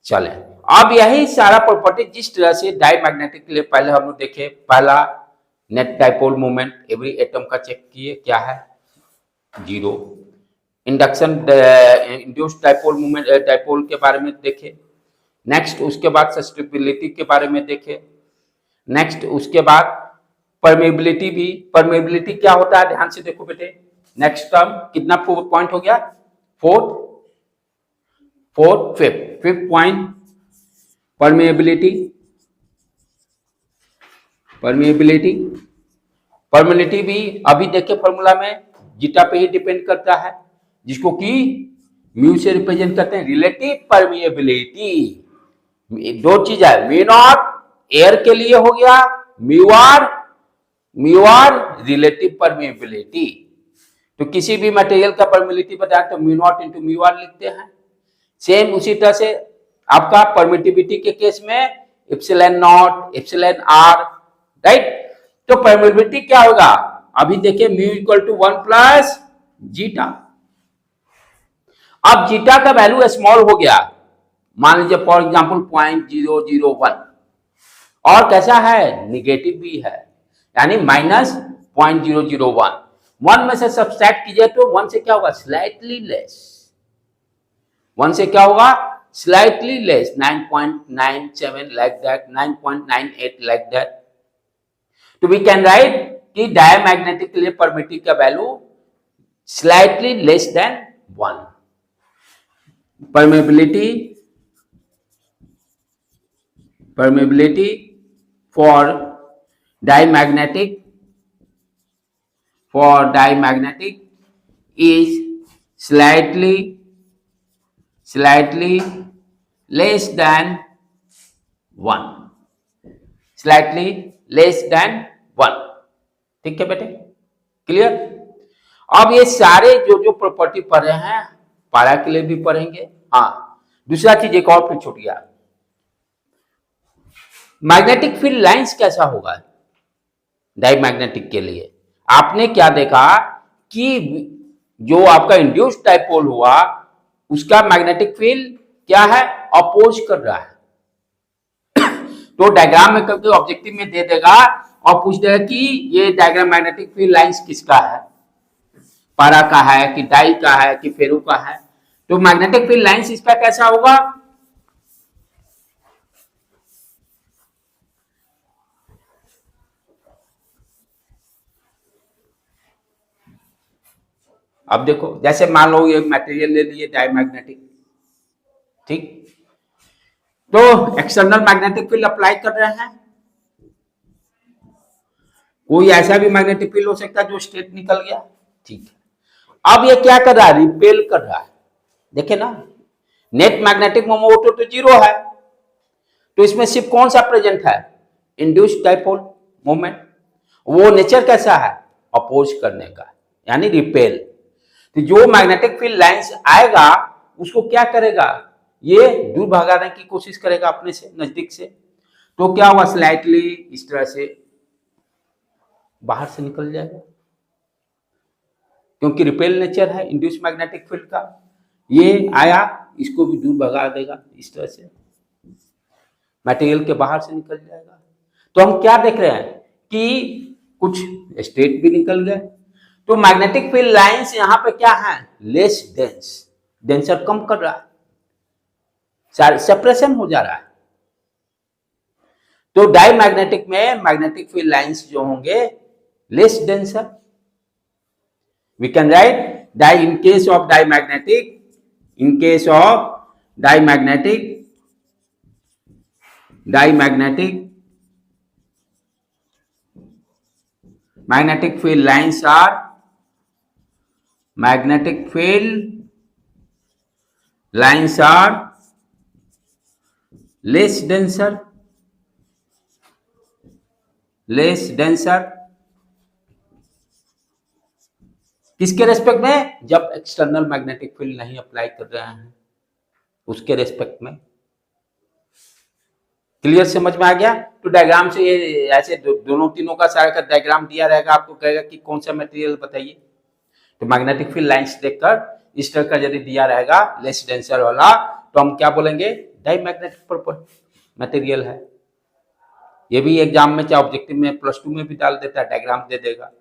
चले, अब यही सारा प्रॉपर्टी जिस तरह से डाई मैग्नेटिक के लिए पहले हम लोग देखे, पहला net dipole moment every atom का चेक किए, क्या है, 0। Induction induced dipole moment dipole के बारे में देखे, नेक्स्ट उसके बाद सस्टेबिलिटी के बारे में देखे, नेक्स्ट उसके बाद परमेबिलिटी भी, परमेबिलिटी क्या होता है ध्यान से देखो बेटे, नेक्स्ट टर्म कितना पॉइंट हो गया, फिफ्थ पॉइंट परमेबिलिटी। परमेबिलिटी भी अभी देखे फॉर्मूला में जीटा पे ही डिपेंड करता है, जिसको कि म्यू से रिप्रेजेंट करते हैं, रिलेटिव परमेबिलिटी। दो चीज है, म्यू नॉट एयर के लिए हो गया, म्यू आर रिलेटिव परमेबिलिटी। तो किसी भी मटेरियल का परमेबिलिटी बताया तो mu not into mu R लिखते हैं। सेम उसी तरह से आपका परमिटिविटी के केस में epsilon not, epsilon R, right. तो परमिटिविटी क्या होगा, अभी देखिए mu equal to 1 plus zeta. अब जीटा का वैल्यू स्मॉल हो गया, मान लीजिए फॉर एग्जांपल 0.001, और कैसा है, निगेटिव भी है, यानी -0.001। 1 में से सब्सट्रैक्ट कीजिए तो 1 से क्या होगा, स्लाइटली लेस। 1 से क्या होगा, slightly less, 9.97 like that, 9.98 like that. तो वी कैन राइट कि डायमैग्नेटिक के लिए परमिटिव का value slightly less than 1। permeability for diamagnetic is slightly less than 1, slightly less than 1। ठीक है बेटे, क्लियर। अब ये सारे जो प्रॉपर्टी पढ़ रहे हैं पारा के लिए भी पढ़ेंगे। हाँ, दूसरा चीज एक और फिर छूट गया, मैग्नेटिक फील्ड लाइंस कैसा होगा डायमैग्नेटिक के लिए। आपने क्या देखा कि जो आपका इंड्यूस्ड डाइपोल हुआ उसका मैग्नेटिक फील्ड क्या है, अपोज कर रहा है। तो डायग्राम में करके ऑब्जेक्टिव में दे देगा और पूछ देगा कि ये डायग्राम मैग्नेटिक फील्ड लाइंस किसका है, पारा का है कि डाई का है कि फेरो का है। तो मैग्नेटिक फील्ड लाइंस इसका कैसा होगा, अब देखो जैसे मान लो ये मटेरियल ले लिए डायमैग्नेटिक, ठीक, तो एक्सटर्नल मैग्नेटिक फील्ड अप्लाई कर रहे हैं। कोई ऐसा भी मैग्नेटिक फील्ड हो सकता है जो स्ट्रेट निकल गया, ठीक है। अब ये क्या कर रहा है, रिपेल कर रहा है। देखे ना, नेट मैग्नेटिक मोमेंट तो 0 है, तो इसमें सिर्फ कौन सा प्रेजेंट है, इंड्यूस्ड डाइपोल मोमेंट। वो नेचर कैसा है, अपोज करने का, यानी रिपेल। तो जो मैग्नेटिक फील्ड लाइंस आएगा उसको क्या करेगा, ये दूर भगाने की कोशिश करेगा अपने से, नजदीक से। तो क्या हुआ, स्लाइटली इस तरह से बाहर से निकल जाएगा, क्योंकि रिपेल नेचर है इंड्यूस मैग्नेटिक फील्ड का। ये आया, इसको भी दूर भगा देगा, इस तरह से मटेरियल के बाहर से निकल जाएगा। तो हम क्या देख रहे हैं कि कुछ स्ट्रेट भी निकल गए। तो मैग्नेटिक फील्ड लाइंस यहां पे क्या है, लेस डेंस, डेंसर कम कर रहा है, सेपरेशन हो जा रहा है। तो डायमैग्नेटिक में मैग्नेटिक फील्ड लाइंस जो होंगे less denser. We can write dia in case of diamagnetic, in case of diamagnetic magnetic field lines are less denser किसके रेस्पेक्ट में, जब एक्सटर्नल मैग्नेटिक फील्ड नहीं अप्लाई कर रहे हैं उसके रेस्पेक्ट में। क्लियर, समझ में आ गया। तो डायग्राम से ये ऐसे दोनों तीनों का सारा का डायग्राम दिया रहेगा, आपको कहेगा कि कौन सा मटेरियल बताइए। तो मैग्नेटिक फील्ड लाइंस देखकर इस तरह का यदि दिया रहेगा लेस डेंसर वाला, तो हम क्या बोलेंगे, डायमैग्नेटिक मटेरियल है। ये भी एग्जाम में चाहे ऑब्जेक्टिव में +2 में भी डाल देता है, डायग्राम दे देगा।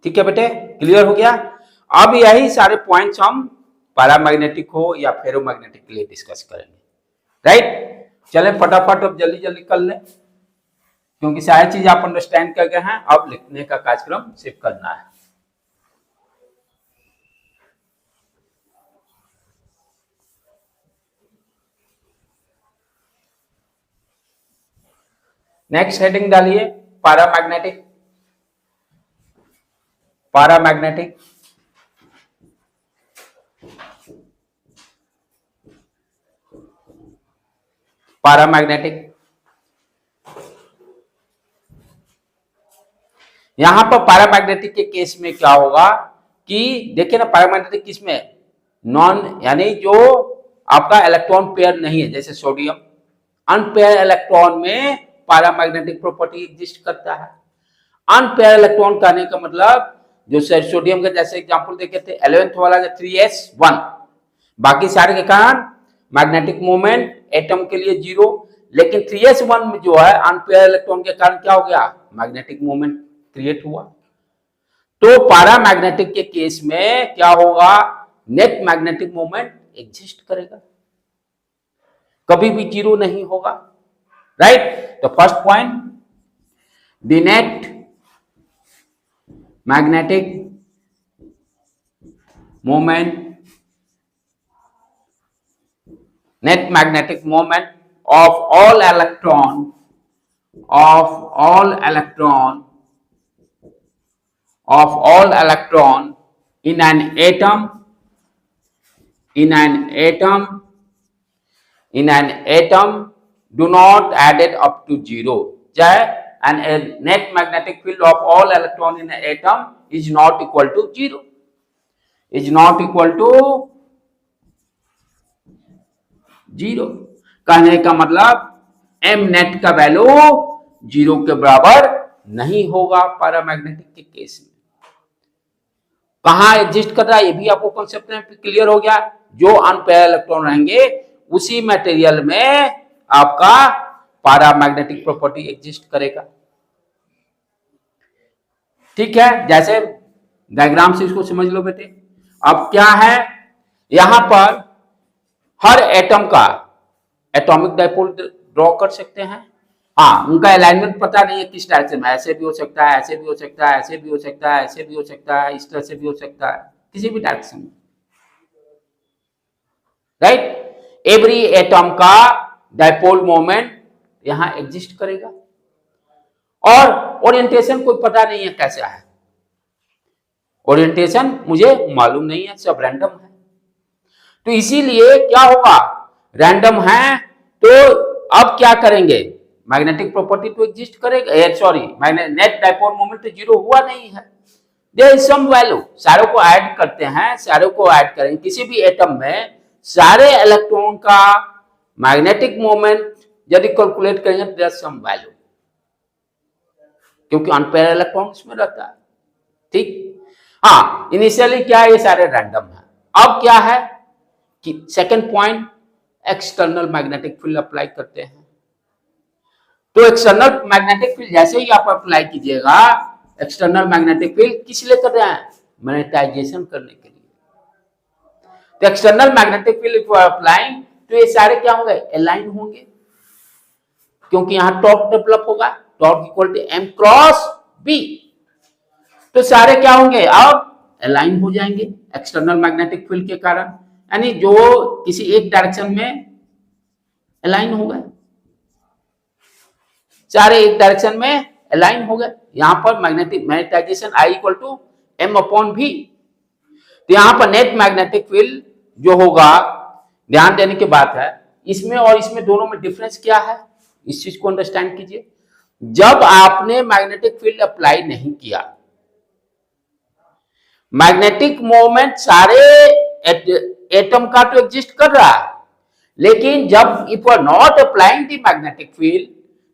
ठीक है बेटे, क्लियर हो गया। अब यही सारे पॉइंट्स हम पैरामैग्नेटिक हो या फेरोमैग्नेटिक के लिए डिस्कस करेंगे, राइट। चलें फटाफट अब जल्दी जल्दी कर लें, क्योंकि सारी चीज आप अंडरस्टैंड कर गए हैं। अब लिखने का कार्यक्रम सिर्फ करना है। नेक्स्ट हेडिंग डालिए, पैरामैग्नेटिक। पैरामैग्नेटिक पैरामैग्नेटिक यहां पर पैरामैग्नेटिक के केस में क्या होगा कि देखिए ना, पैरामैग्नेटिक किस में, नॉन, यानी जो आपका इलेक्ट्रॉन पेयर नहीं है, जैसे सोडियम, अनपेयर इलेक्ट्रॉन में पैरामैग्नेटिक प्रॉपर्टी एग्जिस्ट करता है। अनपेयर इलेक्ट्रॉन कहने का मतलब जो सोडियम का जैसे एग्जांपल देखे थे 11th वाला 3s1, बाकी सारे के कारण मैग्नेटिक मोमेंट एटम के लिए 0, लेकिन 3s1 में जो है अनपेयर इलेक्ट्रॉन के कारण क्या हो गया, मैग्नेटिक मोमेंट क्रिएट हुआ। तो पैरामैग्नेटिक के केस में क्या होगा, नेट मैग्नेटिक मोमेंट एग्जिस्ट करेगा, कभी भी 0 नहीं होगा, राइट। तो first point, the net magnetic moment of all electron in an atom do not add it up to 0. And a net magnetic field of all electron in an atom is not equal to 0, is not equal to 0। कहने का मतलब m net का value 0 के बराबर नहीं होगा paramagnetic के case में। कहां एग्जिस्ट कर रहा है ये भी आपको कॉन्सेप्ट में क्लियर हो गया। जो अनपेयर इलेक्ट्रॉन रहेंगे उसी मटेरियल में आपका पैरामैग्नेटिक प्रॉपर्टी एग्जिस्ट करेगा, ठीक है। जैसे डायग्राम से इसको समझ लो बेटे। अब क्या है, यहां पर हर एटम का एटॉमिक डाइपोल ड्रॉ कर सकते हैं। हाँ, उनका अलाइनमेंट पता नहीं है किस डायरेक्शन में, ऐसे भी हो सकता है, ऐसे भी हो सकता है, ऐसे भी हो सकता है, ऐसे भी हो सकता है, इस तरह से भी हो सकता है, किसी भी डायरेक्शन में, राइट। एवरी एटम का डाइपोल मोमेंट यहां एग्जिस्ट करेगा और ओरिएंटेशन कोई पता नहीं है कैसा है, ओरिएंटेशन मुझे मालूम नहीं है, सब रैंडम है। तो इसीलिए क्या होगा, रैंडम है तो अब क्या करेंगे, मैग्नेटिक प्रॉपर्टी तो एग्जिस्ट करेगा, सॉरी नेट डाइपोल मोमेंट तो 0 हुआ नहीं है, देयर इज सम वैल्यू। सारों को ऐड करते हैं, सारों को ऐड करेंगे, किसी भी एटम में सारे इलेक्ट्रॉन का मैग्नेटिक मोमेंट यदि कैलकुलेट करेंगे देयर इज सम वैल्यू, क्योंकि अनपेयर इलेक्ट्रॉन इसमें रहता है, ठीक। हाँ, इनिशियली क्या है, ये सारे रैंडम है। अब क्या है कि second point, external magnetic field apply करते हैं। तो एक्सटर्नल मैग्नेटिक फील्ड जैसे ही आप अप्लाई कीजिएगा, एक्सटर्नल मैग्नेटिक फील्ड किस लिए कर रहे हैं, मैग्नेटाइजेशन करने के लिए। तो external magnetic field for applying, तो ये सारे क्या होंगे, अलाइन होंगे, क्योंकि यहां टॉर्क डेवलप होगा, torque equal to m cross b। तो सारे क्या होंगे, अब अलाइन हो जाएंगे एक्सटर्नल मैग्नेटिक फील्ड के कारण, यानी जो किसी एक डायरेक्शन में अलाइन हो गए, सारे एक डायरेक्शन में अलाइन हो गए। यहां पर magnetization I equal to m upon v। तो यहां पर नेट मैग्नेटिक फील्ड जो होगा, ध्यान देने की बात है, इसमें और इसमें दोनों में डिफरेंस क्या है, इस चीज को अंडरस्टैंड कीजिए। जब आपने मैग्नेटिक फील्ड अप्लाई नहीं किया, मैग्नेटिक मोमेंट सारे एटम का तो एग्जिस्ट कर रहा है, लेकिन जब if are not applying the magnetic field,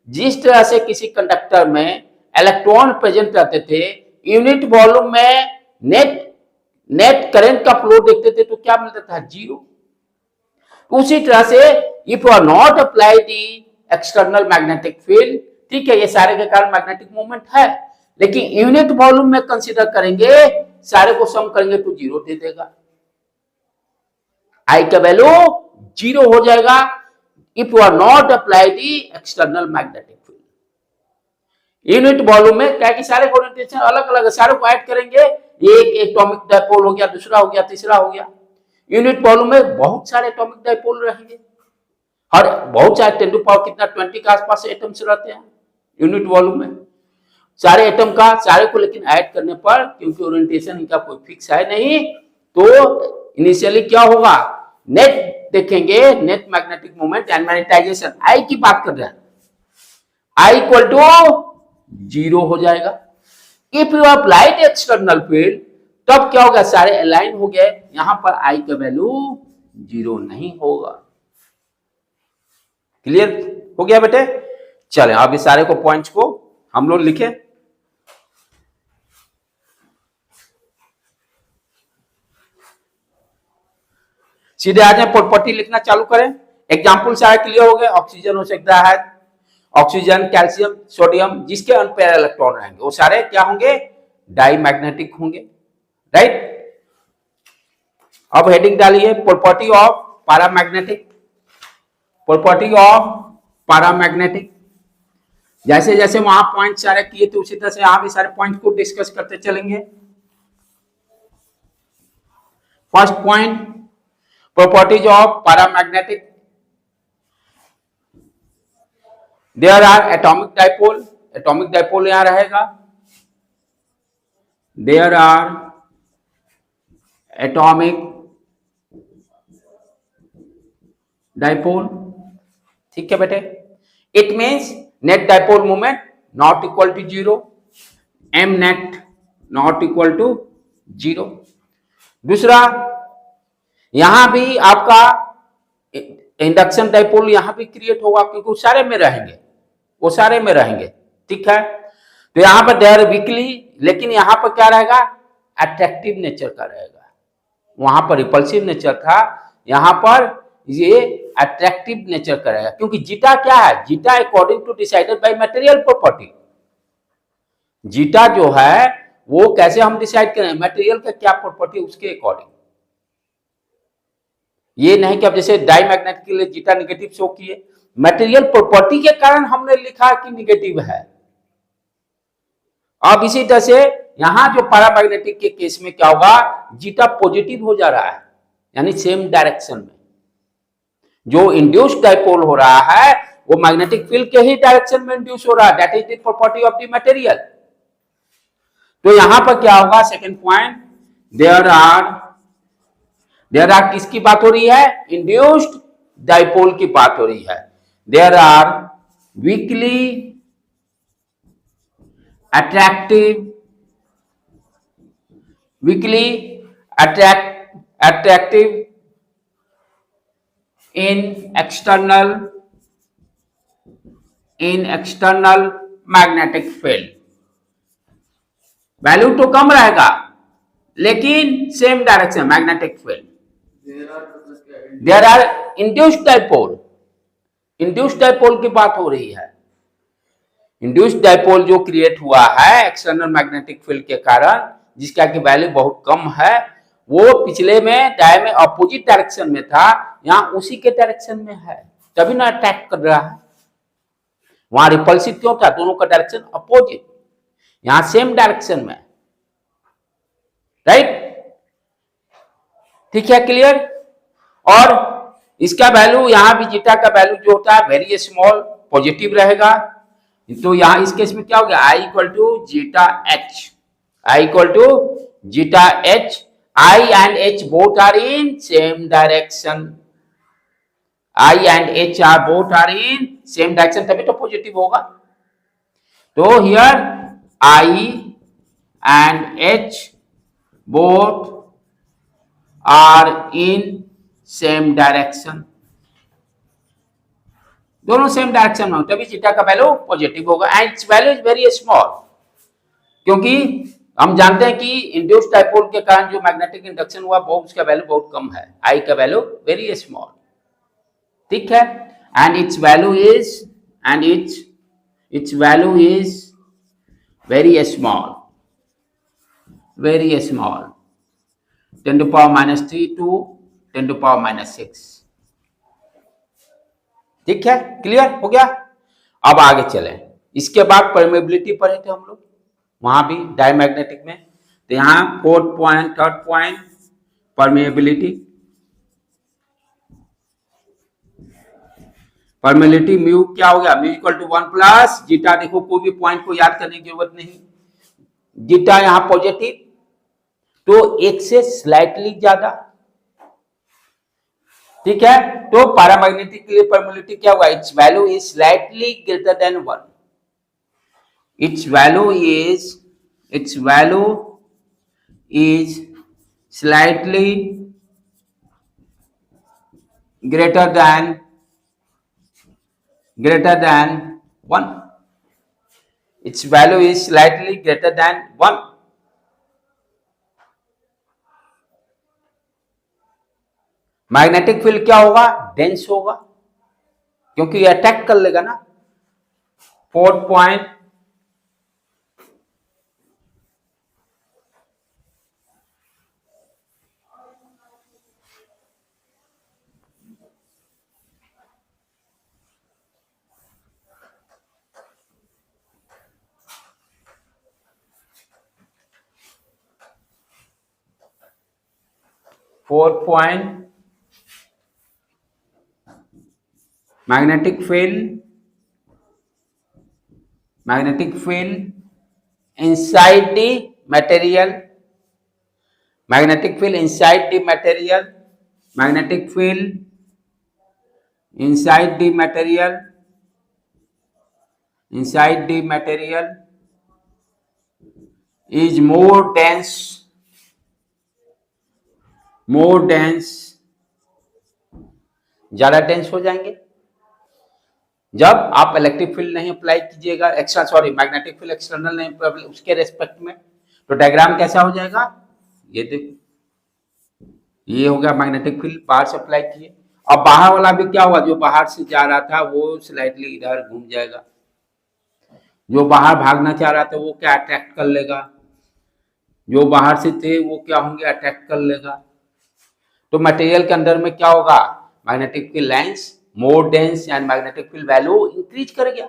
जिस तरह से किसी कंडक्टर में इलेक्ट्रॉन प्रेजेंट रहते थे, यूनिट वॉल्यूम में नेट करंट का फ्लो देखते थे तो क्या मिलता था, 0। उसी तरह से if are not apply the external magnetic field, ठीक है, ये सारे के कारण मैग्नेटिक मोमेंट है, लेकिन यूनिट वॉल्यूम में कंसीडर करेंगे, सारे को सम करेंगे तो 0 दे देगा, I का वैल्यू 0 हो जाएगा if you are not apply the external magnetic field. Unit volume में क्या कि सारे ओरिएंटेशन अलग अलग है, सारे को ऐड करेंगे, एक एटॉमिक डाइपोल हो गया, दूसरा हो गया, तीसरा हो गया। यूनिट वॉल्यूम में बहुत सारे एटॉमिक डाइपोल रहेंगे, और बहुत सारे 10 टू पावर कितना 20 के आसपास एटम्स रहते हैं यूनिट वॉल्यूम में, सारे एटम का, सारे को लेकिन ऐड करने पर, क्योंकि ओरिएंटेशन इनका कोई फिक्स है नहीं, तो इनिशियली क्या होगा, नेट देखेंगे, net magnetic moment and magnetization I की बात कर रहे हैं, आई इक्वल टू 0 हो जाएगा। If you applied external field, तब क्या होगा, सारे अलाइन हो गए, यहां पर आई का वैल्यू 0 नहीं होगा। क्लियर हो गया बेटे? चलें अब इस सारे को पॉइंट्स को हम लोग लिखें। सीधे आ जाए, प्रॉपर्टी लिखना चालू करें। एग्जाम्पल सारे क्लियर हो गए। ऑक्सीजन हो सकता है, ऑक्सीजन, कैल्शियम, सोडियम, जिसके अनपेयर इलेक्ट्रॉन रहेंगे वो सारे क्या होंगे, डाईमैग्नेटिक होंगे, राइट। अब हेडिंग डालिए, property of paramagnetic. Property of paramagnetic, जैसे जैसे वहां पॉइंट सारे किए तो उसी तरह से यहां भी सारे पॉइंट को डिस्कस करते चलेंगे। First point, properties of paramagnetic. There are atomic dipole, atomic dipole यहां रहेगा। देयर आर एटॉमिक डाइपोल, ठीक है बेटे। It means net dipole moment not equal to zero, M net not equal to zero. दूसरा, यहां भी आपका इंडक्शन डाइपोल यहां भी क्रिएट होगा क्योंकि वो सारे में रहेंगे, वो सारे में रहेंगे, ठीक है। तो यहां पर देयर वीकली, लेकिन यहां पर क्या रहेगा, अट्रैक्टिव नेचर का रहेगा। वहां पर रिपल्सिव नेचर था, यहां पर ये अट्रैक्टिव नेचर का रहेगा। क्योंकि जीटा क्या है, zeta according to decided by material property. Zeta जो है वो कैसे हम डिसाइड करें, मटेरियल का क्या प्रॉपर्टी उसके अकॉर्डिंग। ये नहीं कि अब जैसे डाईमैग्नेट के लिए जीटा निगेटिव शो किए, मटेरियल प्रॉपर्टी के कारण हमने लिखा कि निगेटिव है। अब इसी तरह से यहां जो पैरामैग्नेटिक के केस में क्या होगा, जीटा पॉजिटिव हो जा रहा है, यानी सेम डायरेक्शन में। जो इंड्यूस्ड डाइपोल हो रहा है वो मैग्नेटिक फील्ड के ही डायरेक्शन में इंड्यूस हो रहा है, that is the property of the material. तो यहां पर क्या होगा, सेकंड पॉइंट, देयर आर किसकी बात हो रही है, इंड्यूस्ड डाइपोल की बात हो रही है। There are weakly attractive, weakly attractive in external magnetic field। Value तो कम रहेगा लेकिन same direction magnetic field. There are induced dipole, induced dipole की बात हो रही है। इंड्यूस्ड डाइपोल जो क्रिएट हुआ है एक्सटर्नल मैग्नेटिक फील्ड के कारण, जिसका की वैल्यू बहुत कम है, वो पिछले में डाय में अपोजिट डायरेक्शन में था, यहां उसी के डायरेक्शन में है, तभी ना अटैक कर रहा है। वहां रिपल्सिव क्यों था, दोनों का डायरेक्शन अपोजिट, यहां सेम डायरेक्शन में, राइट, ठीक है, क्लियर। और इसका वैल्यू यहां भी जीटा का वैल्यू जो होता है वेरी स्मॉल पॉजिटिव रहेगा। तो यहां इस केस में क्या हो गया, I equal to zeta H, I equal to zeta H, I and H both are in same direction, I and H are both are in same direction, तभी तो पॉजिटिव होगा। तो here I and H both are in same direction, दोनों same direction में, तभी zeta का value positive होगा। And its value is very small, क्योंकि हम जानते हैं कि इंड्यूस्ड डाइपोल के कारण जो मैग्नेटिक इंडक्शन हुआ वो उसका वैल्यू बहुत कम है, आई का वैल्यू वेरी स्मॉल, ठीक है। And its value is very small, very small, 10⁻³ to 10⁻⁶, ठीक है, क्लियर हो गया। अब आगे चलें, इसके बाद परमेबिलिटी पढ़े थे हम लोग वहां भी डायमैग्नेटिक में। तो यहां fourth point, third point, permeability. Permeability mu क्या हो गया, mu equal to 1 plus zeta. देखो कोई भी पॉइंट को याद करने की जरूरत नहीं, जीटा यहां पॉजिटिव तो एक से स्लाइटली ज्यादा, ठीक है। तो पैरामैग्नेटिक के लिए परमेबिलिटी क्या होगा, it's value is slightly greater than 1, its value is slightly greater than 1, its value is slightly greater than 1। Magnetic field क्या होगा, डेंस होगा, क्योंकि ये अटैक कर लेगा ना। 4 4 magnetic field inside the material, magnetic field inside the material, magnetic field inside the material, inside the material is more dense, ज्यादा dense हो जाएंगे। जब आप इलेक्ट्रिक फील्ड नहीं अप्लाई कीजिएगा, मैग्नेटिक फील्ड एक्सटर्नल नहीं, उसके रेस्पेक्ट में, तो डायग्राम कैसा हो जाएगा, ये देखो, ये हो गया मैग्नेटिक फील्ड बाहर से अप्लाई किए। अब बाहर वाला भी क्या हुआ, जो बाहर से जा रहा था वो स्लाइटली इधर घूम जाएगा, जो बाहर भागना चाह रहा था वो क्या अट्रैक्ट कर लेगा, जो बाहर से थे वो क्या होंगे, अट्रैक्ट कर लेगा। तो मटेरियल के अंदर में क्या होगा, magnetic field lines more dense and magnetic field value increase कर गया।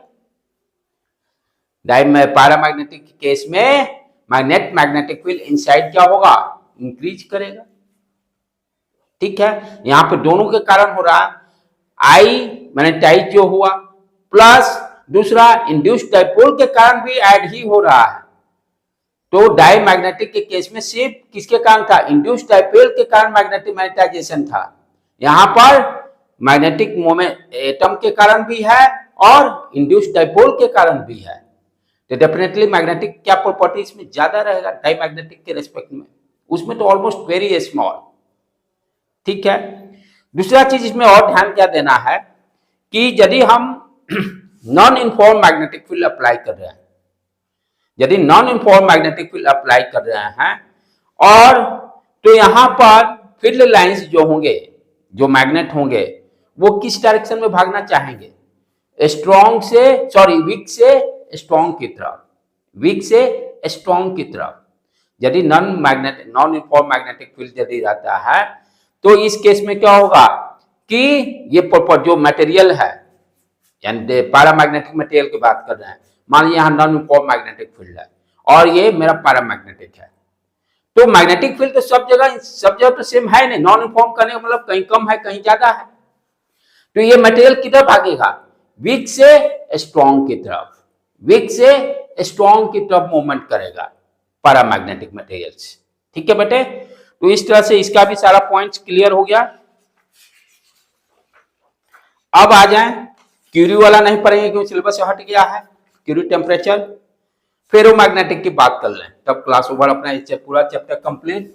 पैरामैग्नेटिक के केस में मैग्नेटिक फील्ड इनसाइड क्या होगा, इंक्रीज करेगा। ठीक है, यहां पे दोनों के कारण हो रहा है, आई मैग्नेटाइज जो हुआ प्लस दूसरा इंड्यूस्ड डाइपोल के कारण भी ऐड ही हो रहा है। तो डायमैग्नेटिक के केस में सिर्फ किसके कारण था, इंड्यूस्ड डाइपोल के कारण मैग्नेटिक मैग्नेटाइजेशन था। यहां पर मैग्नेटिक मोमेंट एटम के कारण भी है और इंड्यूस्ड डाइपोल के कारण भी है। तो डेफिनेटली मैग्नेटिक क्या प्रॉपर्टीज में ज्यादा रहेगा डायमैग्नेटिक के रेस्पेक्ट में, उसमें तो ऑलमोस्ट वेरी स्मॉल। ठीक है, दूसरा चीज इसमें और ध्यान क्या देना है कि यदि हम non uniform magnetic field apply कर रहे हैं, यदि non uniform magnetic field apply कर रहे हैं और तो यहां पर फील्ड लाइंस जो होंगे, जो मैग्नेट होंगे, वो किस डायरेक्शन में भागना चाहेंगे, वीक से स्ट्रॉन्ग की तरफ, वीक से स्ट्रॉन्ग की तरफ। यदि नॉन यूनिफॉर्म मैग्नेटिक फील्ड यदि रहता है तो इस केस में क्या होगा कि ये जो मटेरियल है, यानी पैरामैग्नेटिक मटेरियल की बात कर रहे हैं, मान लीजिए यहाँ नॉन यूनिफॉर्म मैग्नेटिक फील्ड है और ये मेरा पैरामैग्नेटिक है, तो मैग्नेटिक फील्ड तो सब जगह तो सेम है नहीं, नॉन यूनिफॉर्म करने का मतलब कहीं कम है कहीं ज्यादा है। तो ये मटेरियल किधर भागेगा, वीक से स्ट्रॉन्ग की तरफ, वीक से स्ट्रॉन्ग की तरफ मूवमेंट करेगा पैरामैग्नेटिक मटेरियल्स। ठीक है बेटे, तो इस तरह से इसका भी सारा पॉइंट्स क्लियर हो गया। अब आ जाएं, क्यूरी वाला नहीं पढ़ेंगे क्योंकि सिलेबस से हट गया है, क्यूरी टेम्परेचर, फेरोमैग्नेटिक की बात कर लें, तब क्लास ओवर, अपना पूरा चैप्टर कंप्लीट।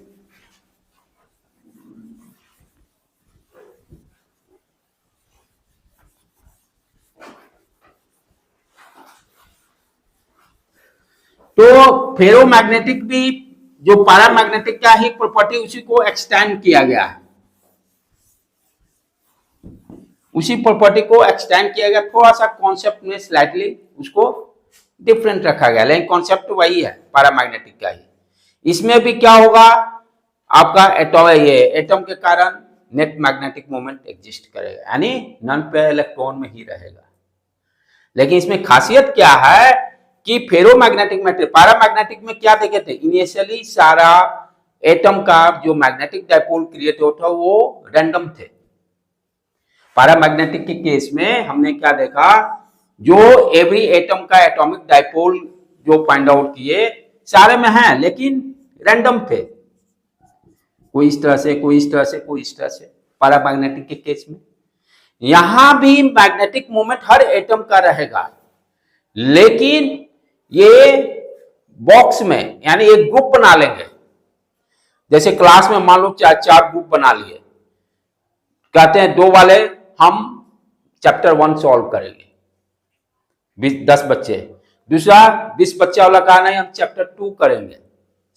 तो फेरोमैग्नेटिक भी जो पैरामैग्नेटिक का ही प्रॉपर्टी, उसी को एक्सटेंड किया गया है, उसी प्रॉपर्टी को एक्सटेंड किया गया, थोड़ा सा कॉन्सेप्ट में स्लाइटली उसको डिफरेंट रखा गया, लेकिन कॉन्सेप्ट तो वही है पैरामैग्नेटिक का ही। इसमें भी क्या होगा आपका एटम के कारण नेट मैग्नेटिक मोमेंट एग्जिस्ट करेगा, यानी नॉन पेयर इलेक्ट्रॉन में ही रहेगा। लेकिन इसमें खासियत क्या है कि फेरोमैग्नेटिक मटेरियल, पैरामैग्नेटिक में क्या देखे थे, इनिशियली सारा एटम का जो मैग्नेटिक डाइपोल क्रिएट होता है वो रैंडम थे। पैरामैग्नेटिक के केस में हमने क्या देखा, जो एवरी एटम का एटॉमिक डाइपोल जो फाइंड आउट किए सारे में हैं, लेकिन रैंडम थे, कोई इस तरह से, कोई इस तरह से, कोई इस तरह से। पैरामैग्नेटिक के केस में यहां भी मैग्नेटिक मोमेंट हर एटम का रहेगा, लेकिन ये बॉक्स में, यानी एक ग्रुप बना लेंगे, जैसे क्लास में मान लो चार ग्रुप बना लिए, कहते हैं 2 वाले हम चैप्टर 1 सॉल्व करेंगे, 10 बच्चे, दूसरा 20 बच्चा वाला कहा नहीं हम चैप्टर 2 करेंगे।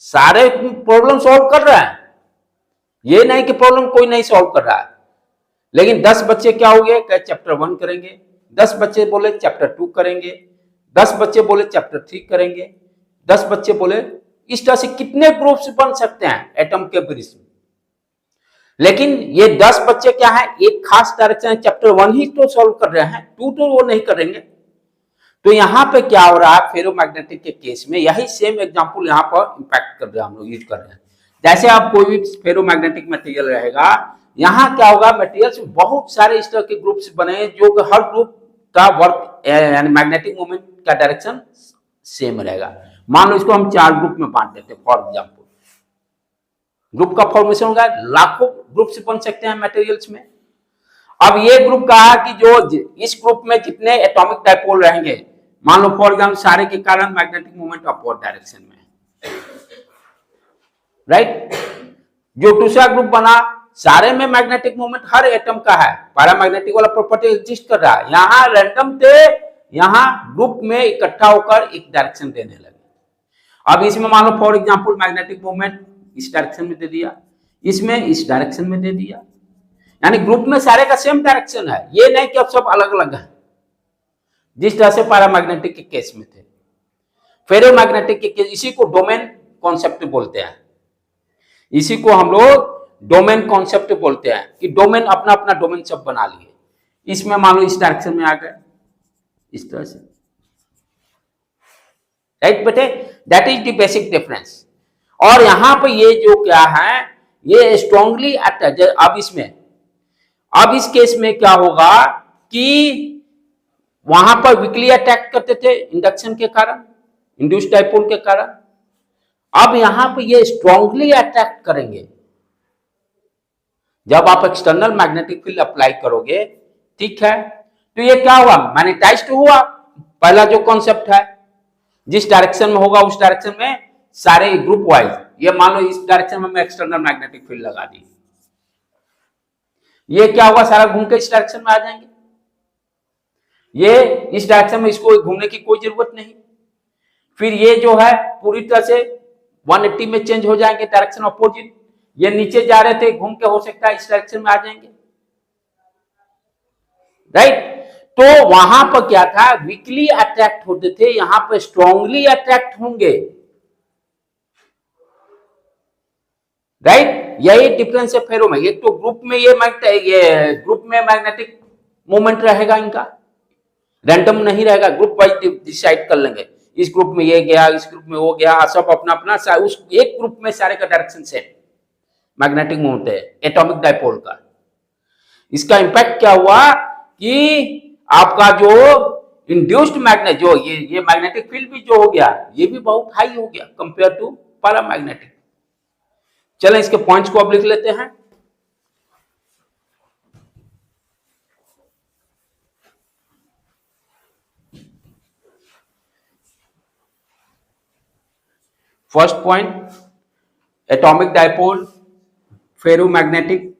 सारे प्रॉब्लम सॉल्व कर रहे हैं, ये नहीं कि प्रॉब्लम कोई नहीं सॉल्व कर रहा है, लेकिन 10 बच्चे क्या हो गए, कहे चैप्टर 1 करेंगे, 10 बच्चे बोले चैप्टर 2 करेंगे, 10 बच्चे बोले चैप्टर 3 करेंगे, 10 बच्चे बोले, इस तरह से कितने ग्रुप्स बन सकते हैं एटम के ब्रिज में। लेकिन ये 10 बच्चे क्या है, एक खास डायरेक्शन चैप्टर 1 ही तो सॉल्व कर रहे हैं, 2 तो वो नहीं करेंगे। तो यहां पे क्या हो रहा है, फेरोमैग्नेटिक के केस में यही सेम एग्जांपल यहां पर इंपैक्ट कर रहे हैं, हम लोग यूज कर रहे हैं। जैसे आप कोई भी फेरोमैग्नेटिक मटेरियल रहेगा, यहां क्या होगा, मटेरियल्स में बहुत सारे इस तरह के ग्रुप्स बने जो हर ग्रुप का वर्क यानी मैग्नेटिक मोमेंट का डायरेक्शन सेम रहेगा। मान लो इसको हम 4 ग्रुप में बांट देते हैं फॉर एग्जाम्पल, ग्रुप का फॉर्मेशन होगा, लाखों ग्रुप्स बन सकते हैं मटेरियल्स में। अब ये ग्रुप कहा कि जो इस ग्रुप में जितने एटॉमिक डाइपोल रहेंगे, मान लो फॉर एग्जाम्पल सारे के कारण मैग्नेटिक मोमेंट अपवर्ड डायरेक्शन में, राइट। जो दूसरा ग्रुप बना, सारे में मैग्नेटिक मोमेंट हर एटम का है, पैरामैग्नेटिक वाला प्रॉपर्टी एग्जिस्ट कर रहा है, यहां रैंडम थे, यहां ग्रुप में इकट्ठा होकर एक डायरेक्शन देने लगे। अब इसमें मान लो फॉर एग्जांपल मैग्नेटिक मोमेंट इस डायरेक्शन में दे दिया, इसमें इस डायरेक्शन में दे दिया, यानी ग्रुप में सारे का सेम डायरेक्शन है, ये नहीं कि अब सब अलग अलग है, जिस तरह से पैरामैग्नेटिक के केस में थे। फेरोमैग्नेटिक के केस, इसी को डोमेन कॉन्सेप्ट बोलते हैं, इसी को हम लोग डोमेन कॉन्सेप्ट बोलते हैं कि डोमेन अपना अपना डोमेन सब बना लिए। इसमें मान लो इस डायरेक्शन में आ गए इस तरह से, राइट बेटे, that is the basic difference. और यहां पर ये जो क्या है, ये स्ट्रांगली अटैच। अब इसमें, अब इस केस में क्या होगा कि वहां पर वीकली अटैक करते थे इंडक्शन के कारण, इंड्यूस्ड डाइपोल के कारण। अब यहां पर ये स्ट्रांगली अटैक करेंगे जब आप एक्सटर्नल मैग्नेटिक फील्ड अप्लाई करोगे, ठीक है। तो ये क्या हुआ, मैग्नेटाइज्ड हुआ, पहला जो कॉन्सेप्ट है, जिस डायरेक्शन में होगा उस डायरेक्शन में सारे ग्रुप वाइज, ये मान लो इस डायरेक्शन में मैं एक्सटर्नल मैग्नेटिक फील्ड लगा दी, ये क्या होगा, सारा घूम के इस डायरेक्शन में आ जाएंगे, ये इस डायरेक्शन में, इसको घूमने की कोई जरूरत नहीं। फिर ये जो है पूरी तरह से 180 में चेंज हो जाएंगे, डायरेक्शन अपोजिट, ये नीचे जा रहे थे, घूम के हो सकता है इस डायरेक्शन में आ जाएंगे, राइट। तो वहां पर क्या था, वीकली अट्रैक्ट होते थे, यहां पर स्ट्रांगली अट्रैक्ट होंगे, राइट। यही डिफरेंस है फेरो में। एक तो ग्रुप में ये ग्रुप में मैग्नेटिक मोमेंट रहेगा, इनका रैंडम नहीं रहेगा, ग्रुप वाइज डिसाइड कर लेंगे, इस ग्रुप में ये गया, इस ग्रुप में वो गया, सब अपना अपना, उस एक ग्रुप में सारे का डायरेक्शन सेम मैग्नेटिक मोमेंट है एटॉमिक डाइपोल का। इसका इंपैक्ट क्या हुआ कि आपका जो इंड्यूस्ड मैग्नेट, जो ये मैग्नेटिक फील्ड भी जो हो गया, ये भी बहुत हाई हो गया कंपेयर टू पैरामैग्नेटिक। चलें इसके पॉइंट्स को अब लिख लेते हैं। First point, atomic dipole, ferromagnetic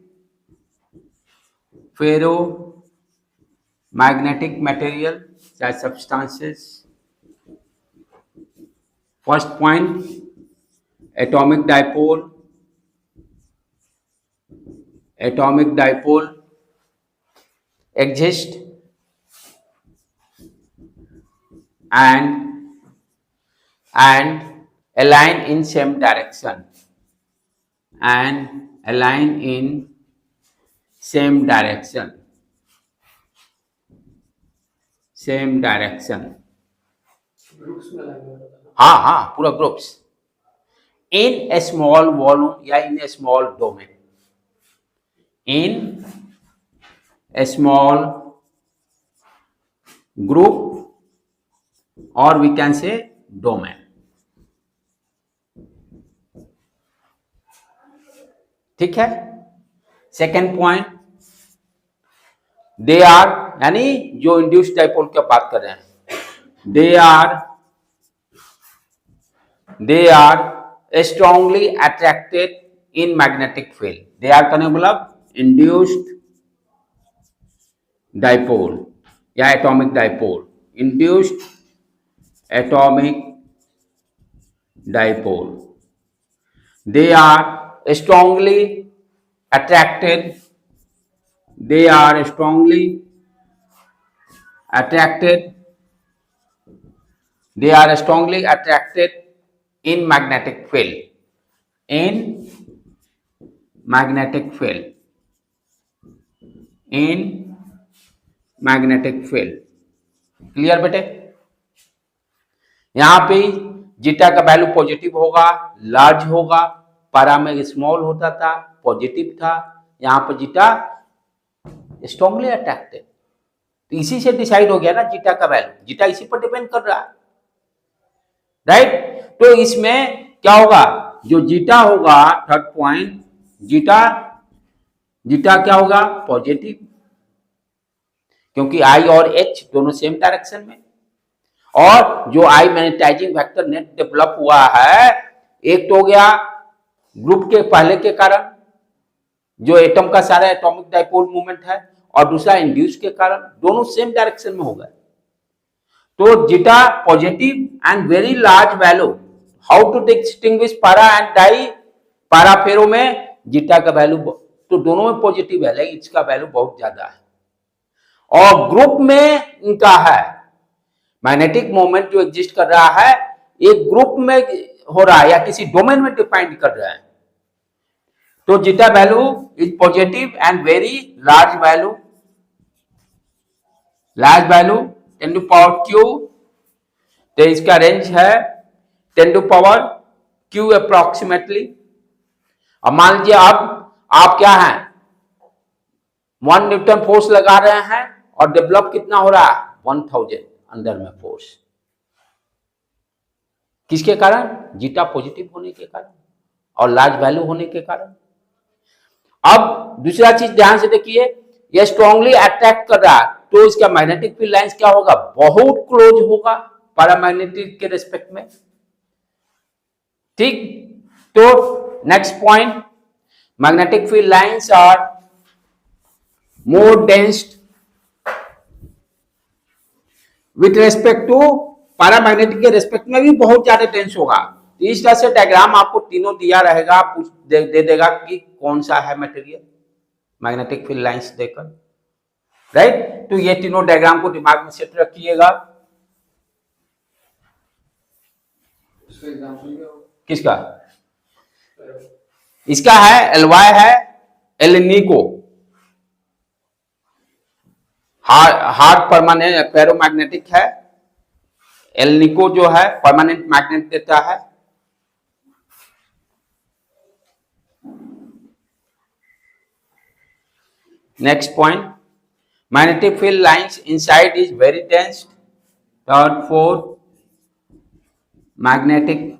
material या substances। First point, atomic dipole exist and align in same direction, same direction। हाँ हाँ, पूरा groups in A small volume या इन ए स्मॉल डोमेन, इन ए स्मॉल ग्रुप और वी कैन से डोमेन। ठीक है। Second point, they are, यानी जो इंड्यूस्ड डाइपोल की बात कर रहे हैं, they are strongly attracted in magnetic field. They are करने मतलब इंड्यूस्ड डाइपोल या atomic dipole, induced atomic dipole, they are strongly attracted they are strongly attracted, they are strongly attracted in magnetic field, in magnetic field, in magnetic field. Clear बेटे? यहां पे zeta का value positive होगा, large होगा, पारा में small होता था, पॉजिटिव था, यहां पर जीटा स्ट्रांगली अट्रैक्टेड। तो इसी से डिसाइड हो गया ना जीटा का वैल्यू, जीटा इसी पर डिपेंड कर रहा है, राइट? तो इसमें क्या होगा, जो जीटा होगा, थर्ड पॉइंट, जीटा क्या होगा, पॉजिटिव, क्योंकि आई और एच दोनों सेम डायरेक्शन में। और जो आई मैग्नेटाइजिंग वेक्टर नेट डेवलप हुआ है, एक तो हो गया ग्रुप के पहले के कारण, जो एटम का सारा एटॉमिक डाइपोल मूवमेंट है, और दूसरा इंड्यूस के कारण, दोनों सेम डायरेक्शन में होगा। तो zeta positive and very large value. How to distinguish para and dia? Para ferro में जीटा का वैल्यू तो दोनों में पॉजिटिव है, लेकिन इसका वैल्यू बहुत ज्यादा है। और ग्रुप में इनका है मैग्नेटिक मोमेंट जो एग्जिस्ट कर रहा है, एक ग्रुप में हो रहा है या किसी डोमेन में डिफाइंड कर रहा है। तो zeta value is positive and very large value, 10 to power Q. तो इसका रेंज है 10 टू पावर क्यू अप्रोक्सीमेटली। अब मान लीजिए अब आप क्या है, 1 न्यूटन फोर्स लगा रहे हैं और डेवलप कितना हो रहा है, 1000 अंदर में फोर्स। किसके कारण? जीटा पॉजिटिव होने के कारण और लार्ज वैल्यू होने के कारण। अब दूसरा चीज ध्यान से देखिए, ये स्ट्रांगली अट्रैक्ट कर रहा है, तो इसका मैग्नेटिक फील्ड लाइंस क्या होगा, बहुत क्लोज होगा पैरामैग्नेटिक के रिस्पेक्ट में। ठीक, तो next point, magnetic field lines are more dense with respect to paramagnetic के रेस्पेक्ट में भी बहुत ज्यादा डेंस होगा। तो इस तरह से डायग्राम आपको तीनों दिया रहेगा, दे देगा कि कौन सा है मटेरियल मैग्नेटिक फील्ड लाइंस देकर, राइट? तो ये तीनों डायग्राम को दिमाग में सेट रखिएगा। किसका? इसका है एलवाई है एलिनिको, हार्ड परमानेंट फेरोमैग्नेटिक है। एलिनिको जो है परमानेंट मैग्नेट देता है। Next point, magnetic field lines inside is very dense. Third, fourth, magnetic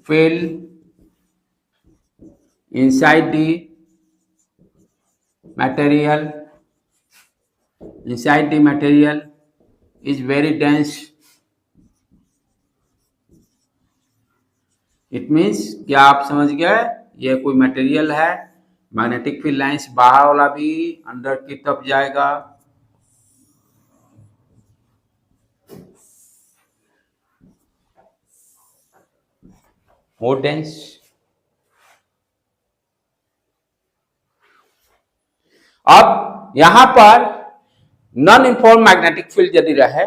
field inside the material is very dense. It means क्या आप समझ गए, ये कोई मटेरियल है, मैग्नेटिक फील्ड लाइंस बाहर वाला भी अंदर की तरफ जाएगा, मोर डेंस। अब यहां पर नॉन यूनिफॉर्म मैग्नेटिक फील्ड यदि रहे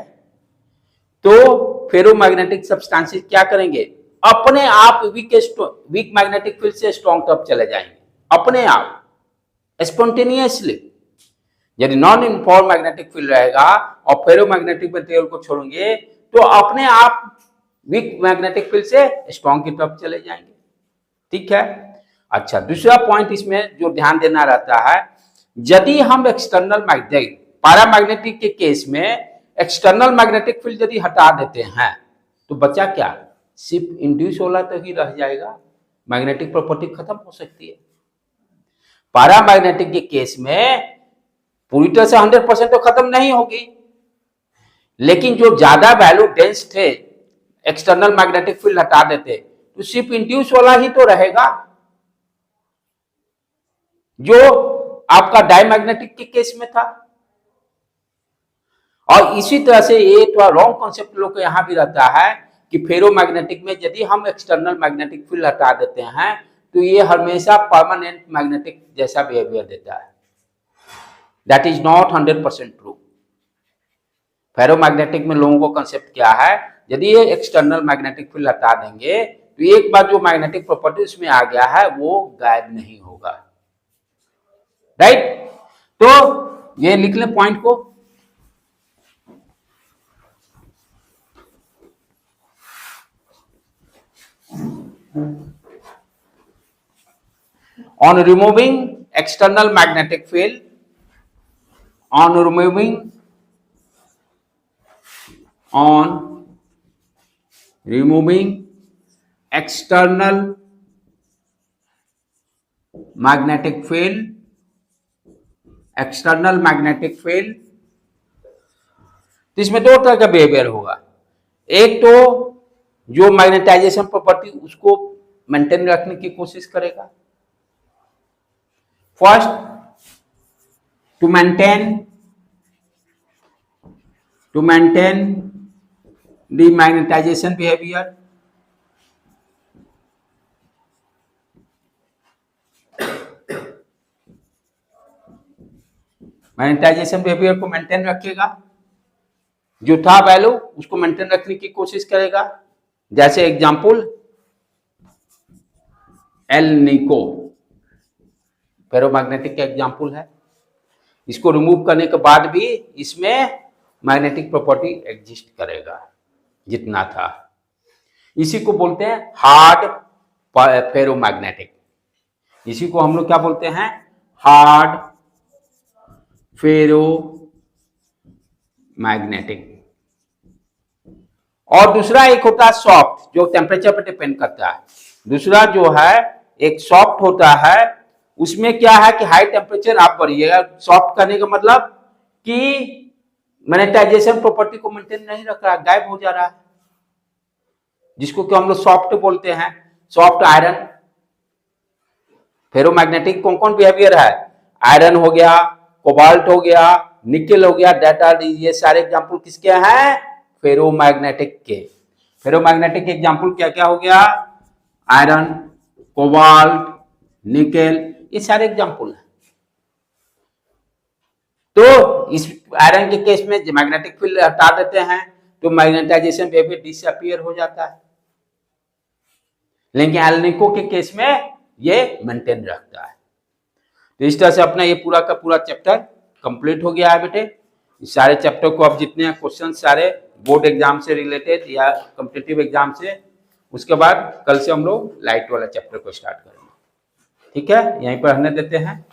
तो फेरोमैग्नेटिक सब्सटेंसेस क्या करेंगे, अपने आप वीक मैग्नेटिक फील्ड से स्ट्रॉन्ग तरफ चले जाएंगे, अपने आप स्पॉन्टेनियसली। यदि नॉन यूनिफॉर्म मैग्नेटिक फील्ड रहेगा और फेरोमैग्नेटिक मटेरियल को छोड़ेंगे तो अपने आप वीक मैग्नेटिक फील्ड से स्ट्रॉन्ग की तरफ चले जाएंगे। ठीक है। अच्छा, दूसरा पॉइंट इसमें जो ध्यान देना रहता है, यदि हम एक्सटर्नल मैग्नेटिक पैरामैग्नेटिक के केस में एक्सटर्नल मैग्नेटिक फील्ड यदि हटा देते हैं तो बचा क्या, सिर्फ इंड्यूस वाला तो ही रह जाएगा, मैग्नेटिक प्रॉपर्टी खत्म हो सकती है। पैरामैग्नेटिक के केस में पूरी तरह से 100% तो खत्म नहीं होगी, लेकिन जो ज्यादा वैल्यू डेंस थे एक्सटर्नल मैग्नेटिक फील्ड हटा देते तो सिर्फ इंड्यूस वाला ही तो रहेगा, जो आपका डायमैग्नेटिक के केस में था। और इसी तरह से ये थोड़ा रॉन्ग कॉन्सेप्ट लोग को यहां भी रहता है कि फेरोमैग्नेटिक में यदि हम एक्सटर्नल मैग्नेटिक फील्ड हटा देते हैं तो ये हमेशा परमानेंट मैग्नेटिक जैसा बिहेवियर देता है। That is not 100% true. Ferromagnetic में लोगों को कंसेप्ट क्या है, यदि ये एक्सटर्नल मैग्नेटिक फील्ड हटा देंगे तो एक बार जो मैग्नेटिक प्रॉपर्टी उसमें आ गया है वो गायब नहीं होगा, राइट। तो ये लिख लें पॉइंट को। On removing external magnetic field, on removing external magnetic field, तो इसमें दो तरह का बिहेवियर होगा। एक तो जो मैग्नेटाइजेशन प्रॉपर्टी उसको मेंटेन रखने की कोशिश करेगा। First, to maintain the magnetization behaviour, magnetization behaviour को मेंटेन रखेगा, जो था वैल्यू उसको मेंटेन रखने की कोशिश करेगा। जैसे एग्जांपल एल निको फेरोमैग्नेटिक का एग्जांपल है। इसको रिमूव करने के बाद भी इसमें मैग्नेटिक प्रॉपर्टी एग्जिस्ट करेगा जितना था। इसी को बोलते हैं हार्ड फेरोमैग्नेटिक। इसी को हम लोग क्या बोलते हैं, हार्ड फेरोमैग्नेटिक। और दूसरा एक होता है सॉफ्ट, जो टेम्परेचर पर डिपेंड करता है। दूसरा जो है एक सॉफ्ट होता है, उसमें क्या है कि हाई टेम्परेचर आप बढ़िएगा। सॉफ्ट करने का मतलब कि मैग्नेटाइजेशन प्रॉपर्टी को मेंटेन नहीं रख रहा, गायब हो जा रहा है, जिसको कि हम लोग सॉफ्ट बोलते हैं। सॉफ्ट आयरन फेरोमैग्नेटिक कौन कौन बिहेवियर है, आयरन हो गया, कोबाल्ट हो गया, निकेल हो गया, डेटा, ये सारे एग्जांपल किसके हैं, फेरोमैग्नेटिक के। फेरोमैग्नेटिक एग्जांपल क्या क्या हो गया, आयरन, कोबाल्ट, निकेल, ये सारे एग्जांपल हैं। तो इस आयरन के केस में मैग्नेटिक फील्ड हटा देते हैं तो मैग्नेटाइजेशन बिहेवियर डिसअपीयर हो जाता है, लेकिन एल्निको के केस में ये मेंटेन रखता है। तो इस तरह से अपना ये पूरा का पूरा चैप्टर कंप्लीट हो गया है बेटे। इस सारे चैप्टर को अब जितने क्वेश्चन सारे बोर्ड एग्जाम से रिलेटेड या कॉम्पिटिटिव एग्जाम से, उसके बाद कल से हम लोग लाइट वाला चैप्टर को स्टार्ट करेंगे। ठीक है, यहीं पर रहने देते हैं।